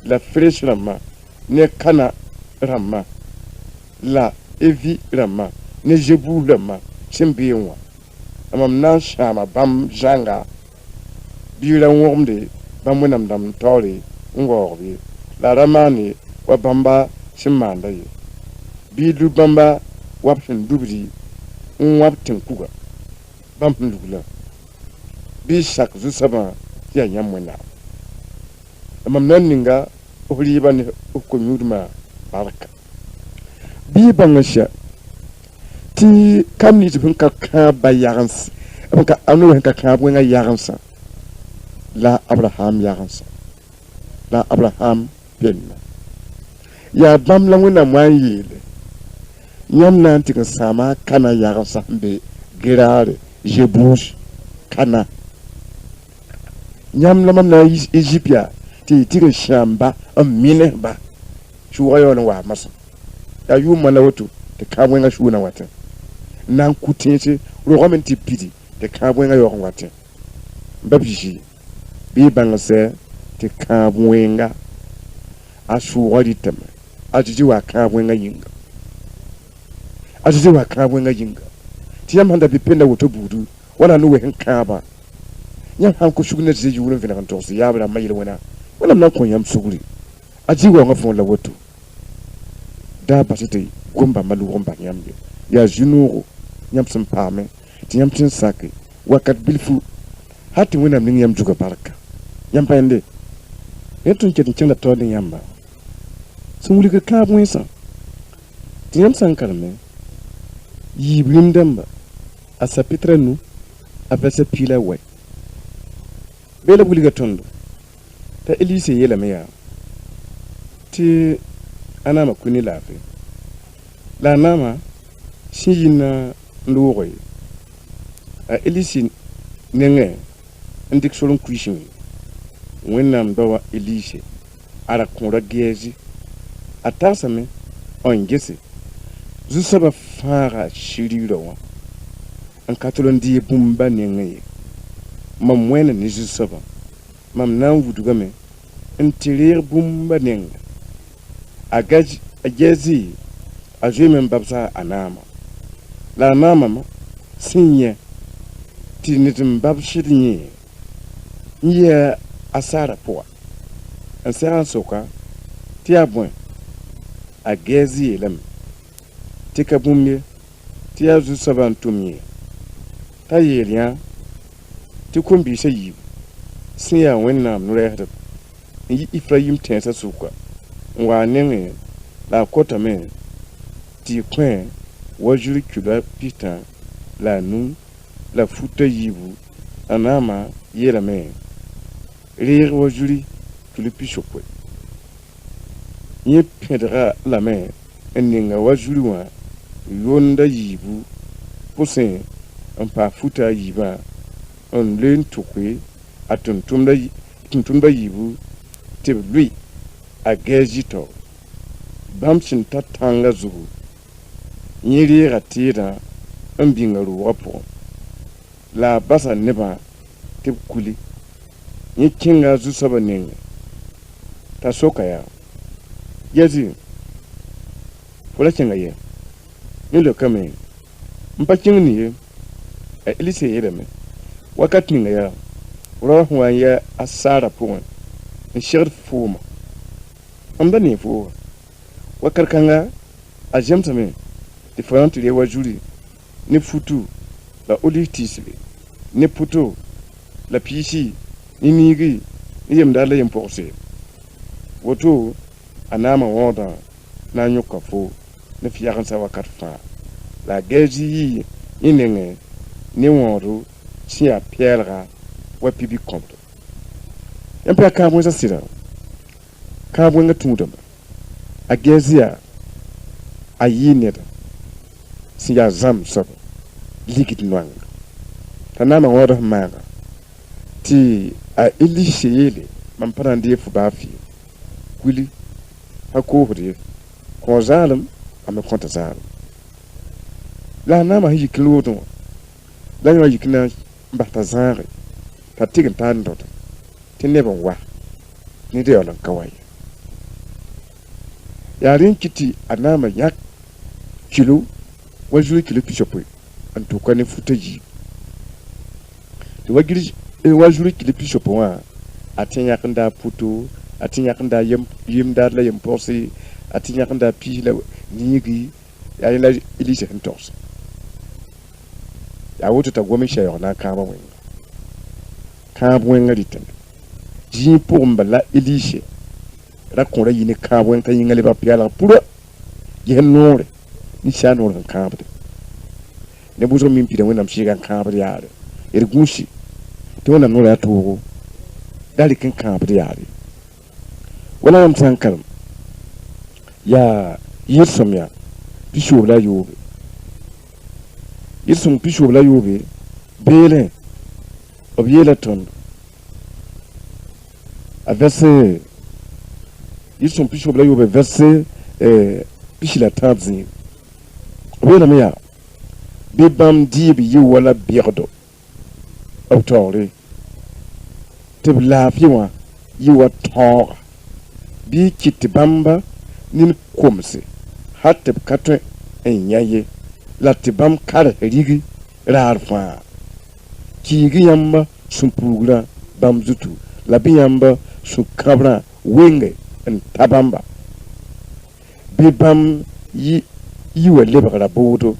la fresh rama ne kana rama la evi rama ne jebu rama chimbiwa amam na shama bam janga biira ngomde bam wenam dam tori ngorbi la ramani wa bamba shimanda ye bidu bamba wapin dubri waptin kuga bam ndugula bi shak zu saba ya nyamwena amam nan ninga ohliba ne ko nyudma baraka bi bangasha ti kamni tibun ka bayans abaka anu ka bwenga yagansa la abraham yagansa la abraham penna ya bam la wona mwayile nyamna antika sama kana yagansa be girare jebush kana nyamla mamna Egyptia ti tire shamba amine ba shuwayo na wa masa ya yuma na wato te kabwenga shuwa na wata nan kutinse rogomen ti pidi te kabwenga yo wata babiji bi bangase te kabwenga ashuwa ditama ajiji wa kabwenga yinga ti yamanda bipenda woto budu wana nuwe henkaba nyam han ko shugna je yuwun vina kan tosi ya bra mayile wana wala na ko yam suguri aji wa ngafon la woto da basite gomba malu gomba nyamde ya junuro nyam sun pame ti nyam tin sake wakat bilfu hati wena min yam juga barka nyam pande netun ke tin la tole yamba sun wuli ka ka mwesa ti nyam san kalme yiblim damba asa pitranu apesa pila way bela wuli ga tondo ta elise yela meya ti anama kuni lafi la nama shi na ndogoy a elisi nenge ndik solon kuishin wennam dawa elise ara konra gezi atasame on gese zu saba fara shiriro an katolon di bumba nenge mam wena ni zu saba mam nan wudugame intirir bumba nenge agezi ajumen babsa anama la nama ma sinye tinitim babshirnye nye asara poa ansera soka tia bon agezi elam tika bumye tia zu sabantumye tayelia tikumbi sayi sinya wennam nurehda yi Ifrahim tensa suka wa nenge la kota men ti kwen wajuri kula pita la nu la futa yibu anama yela men rir wajuri kula pishokwe ye pedra la men eninga wajuri wa yonda yibu posen un pa futa yiba on len tukwe atuntumda yibu te lui a gejito bamchin tatanga zugu nyiri ratira ambinga ruwapo la basa neba te kuli nyikinga zu saba nenge ta soka ya yezi fola kinga ye nilo kame mpakin ni a elise yedeme wakati nga ya rohwa ya asara pon nshir fuma amda ne fo wakar kanga a jamsa me different le wajuri ni futu la olitisle ni puto la pisi ni nigi ni yemda la yemporse woto anama woda na nyoka fo ne fiyaran sa wakar fa la gezi inenge ni wodo si a pierre wa pibi compte yampa ka mo sa sira ka bo nga tumudam a gezia a yineta si ya zam sab ligit nwang tanama wodo maga ti a ilishele mamparande fu bafi kuli hakobri ko zalim am konta zalim la nama hi kilodo la yo yikna mbata zare ta tigin tan dot tinebon wa ni de yon kawai yarin kiti anama yak kilo wajuri kilo pishopo an to kane futaji to wagiri wajuri kilo pishopo wa atinya kanda puto atinya kanda yim dar la yim porsi atinya kanda pi la nigi ya la ilise hentos ya woto ta gomi shayo na kaba wenga kaba wenga ditan ji pomba la ilise ra konra yini kaba wenga yinga le ba piala pura yenore ni shano ran kaba ne buzo min pide wena mshiga kaba ya ergushi to na nora to dali kan kaba ya wala am sankal ya yirsamya bisho la yobe yisum pisho la yobe bele obiela ton a verse yisum pisho la yobe verse pishila tabzi wala meya bibam dibi yu wala bierdo autori te la fiwa yu wa tor bi kitibamba nin komse hatta katwe enyaye latibam kar rigi rarfa kigi yamba sumpugura bamzutu labi yamba su kabra wenge en tabamba bibam yi wa lebra bodo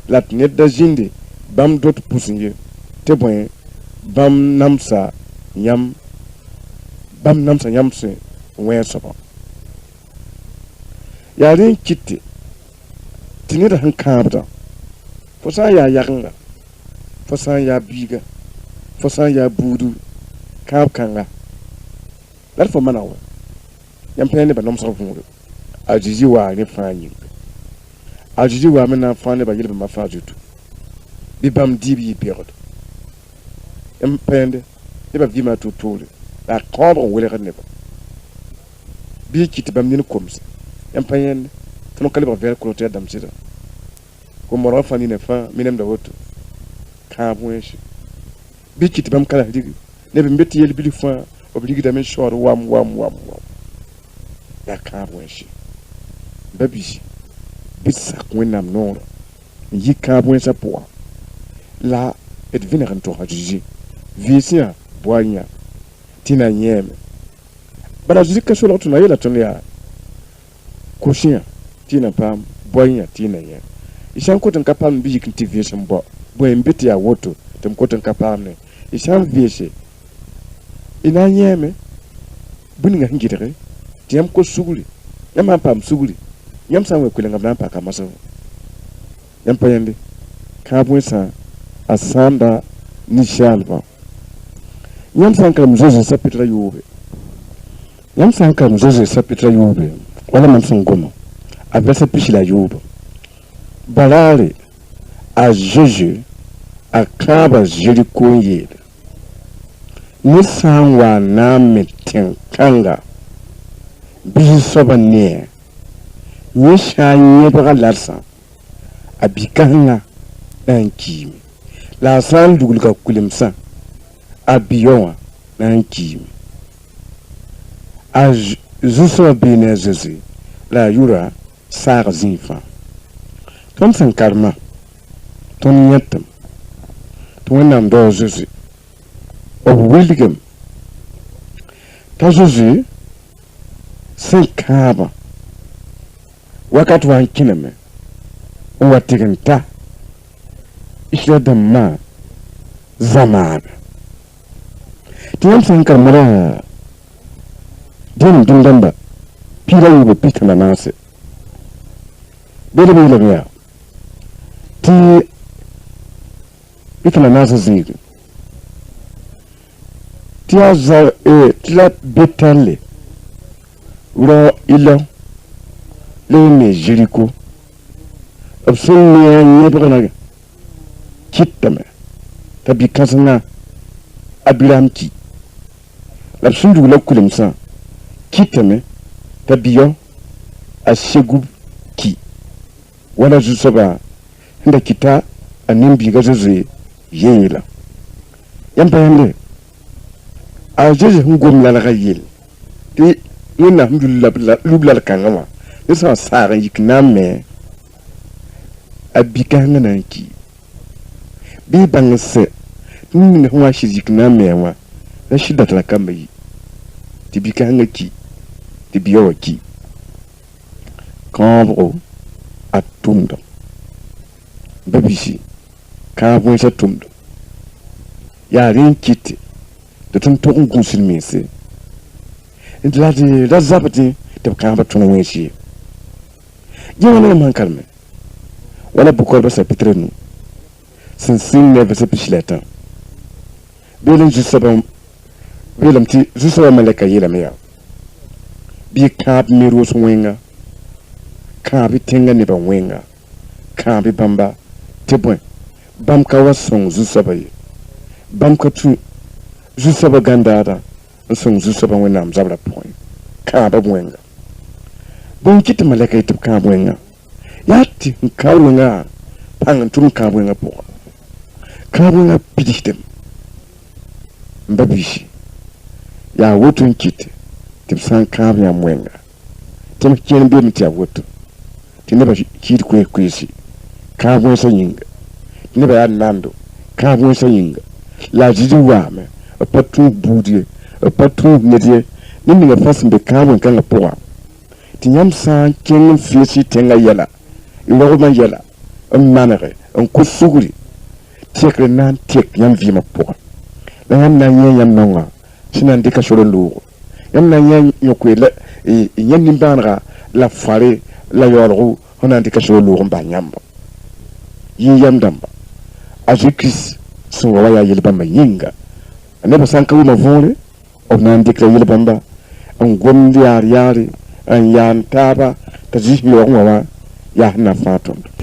la tne da jinde bam dot pusinye te boy bam namsa yam se wen soba ya rin kitte tini da han kabda fosa ya yaganga fosa ya biga fosa ya budu kab kanga lar fo manawa yam pene ba namsa fungu ajiji wa ni fanyi ajiji wa mena fane ba yele ba mafajutu bi bam dibi period yam pende e ba vima tutule la cordre wele ne ba bi kiti bam ni komse yam pende tono kalibre ver cloté dam sida ko moro fani ne fa minem da woto ka bwenshi bi kiti bam kala digi ne be mbeti yel bili fa obligi da men shor wam ya ka bwenshi babi bisa kwenam nora yi ka bwensa po la et venir en tour ajiji visia boanya tina nyeme bara jika so lot na yela tonya koshia tina pam boanya tina nyeme ishan ko tan kapam bi yikin tv shan bo mbeti ya woto tam ko tan kapam ne ishan viese ina nyeme buninga hingire tiam ko suguli yama pam suguli yam sanwe kulenga bna pa kamaso yam payende ka bwensa asanda ni shalva yam sanka mzozo sapitra yube wala mamsongomo avesa pishila yube balale a jeje akaba jiri konyele ni sanwa na metenkanga bisoba ne nisha nyebra larsa abikanga nankimi la san dugulka kulimsa abiyowa nankimi a zuso benezezi la yura sar zinfa ton san karma ton yetam ton nam do zuzi o willigam ta zuzi sin kaba wakati wa kineme wa tiganta isha damma zaman tiyam san karmara din damba pira yugo pitana nase bele ya ti pitana nase zigi ti azar tila betale ro ilo le me jiriko absolument nyebana kitame tabi kasana abiramki la sundu la kulimsa kitame tabiyo ashegu ki wala jusaba nda kita animbi gazoze yela yamba yande a jeje ngom la la yel ti nuna alhamdulillah lubla kangama isa sara yikname abikanga nanki bi bangse nini huwa shizikname wa na shida tala kamba yi tibikanga ki tibiyo ki kambro atumda babisi kabon sa tumda ya rin kiti da tun to ungun silmese intladi da zabati da kamba tun wenshi jwana man kalme wala bukor ba sa pitrenu sin ne ba sa pishleta belin jusaba belam ti jusaba malaka yela meya bi kab miru wenga kabi tenga ne ba wenga kabi bamba tebon bam ka wasong jusaba yi bam ka tu jusaba gandada song jusaba wenam zabra point kaba wenga bon kit malaka yitib ka wenga yatti kawunga pangan tum ka wenga po ka wenga piditem mbabishi ya wotun kit tib san ka ya wenga tem kien bi mti ya wotu tineba kit kwesi ka wensa yinga tineba ya nando ka wensa yinga la jiji wame patu budie patu nedie ninga fasin be ka wen kan po tinyam san ken fiesi tenga yala logma yɛla n manege n ku sugri tɛkre na n tɛk yãmb vɩɩmã pʋgã la yãmb na n yẽ yãmb nonga sẽn na n dɩka sor n loogo yãmb na n yẽ yõke yẽ nimbãanega la fãre la yaoolgo sẽn na n dɩka sor n loog n bas yãmba yɩ yãmb dãmba a Jésus-Kirist sẽn wa yaa yel-bãmbã yĩnga nebã sã n ka wʋma võore b na n dɩkra yel-bãmba n gomd yaar yaare n yaan taaba t'a Zuif yaoog wã wã yaa sẽn na n fãa tõndo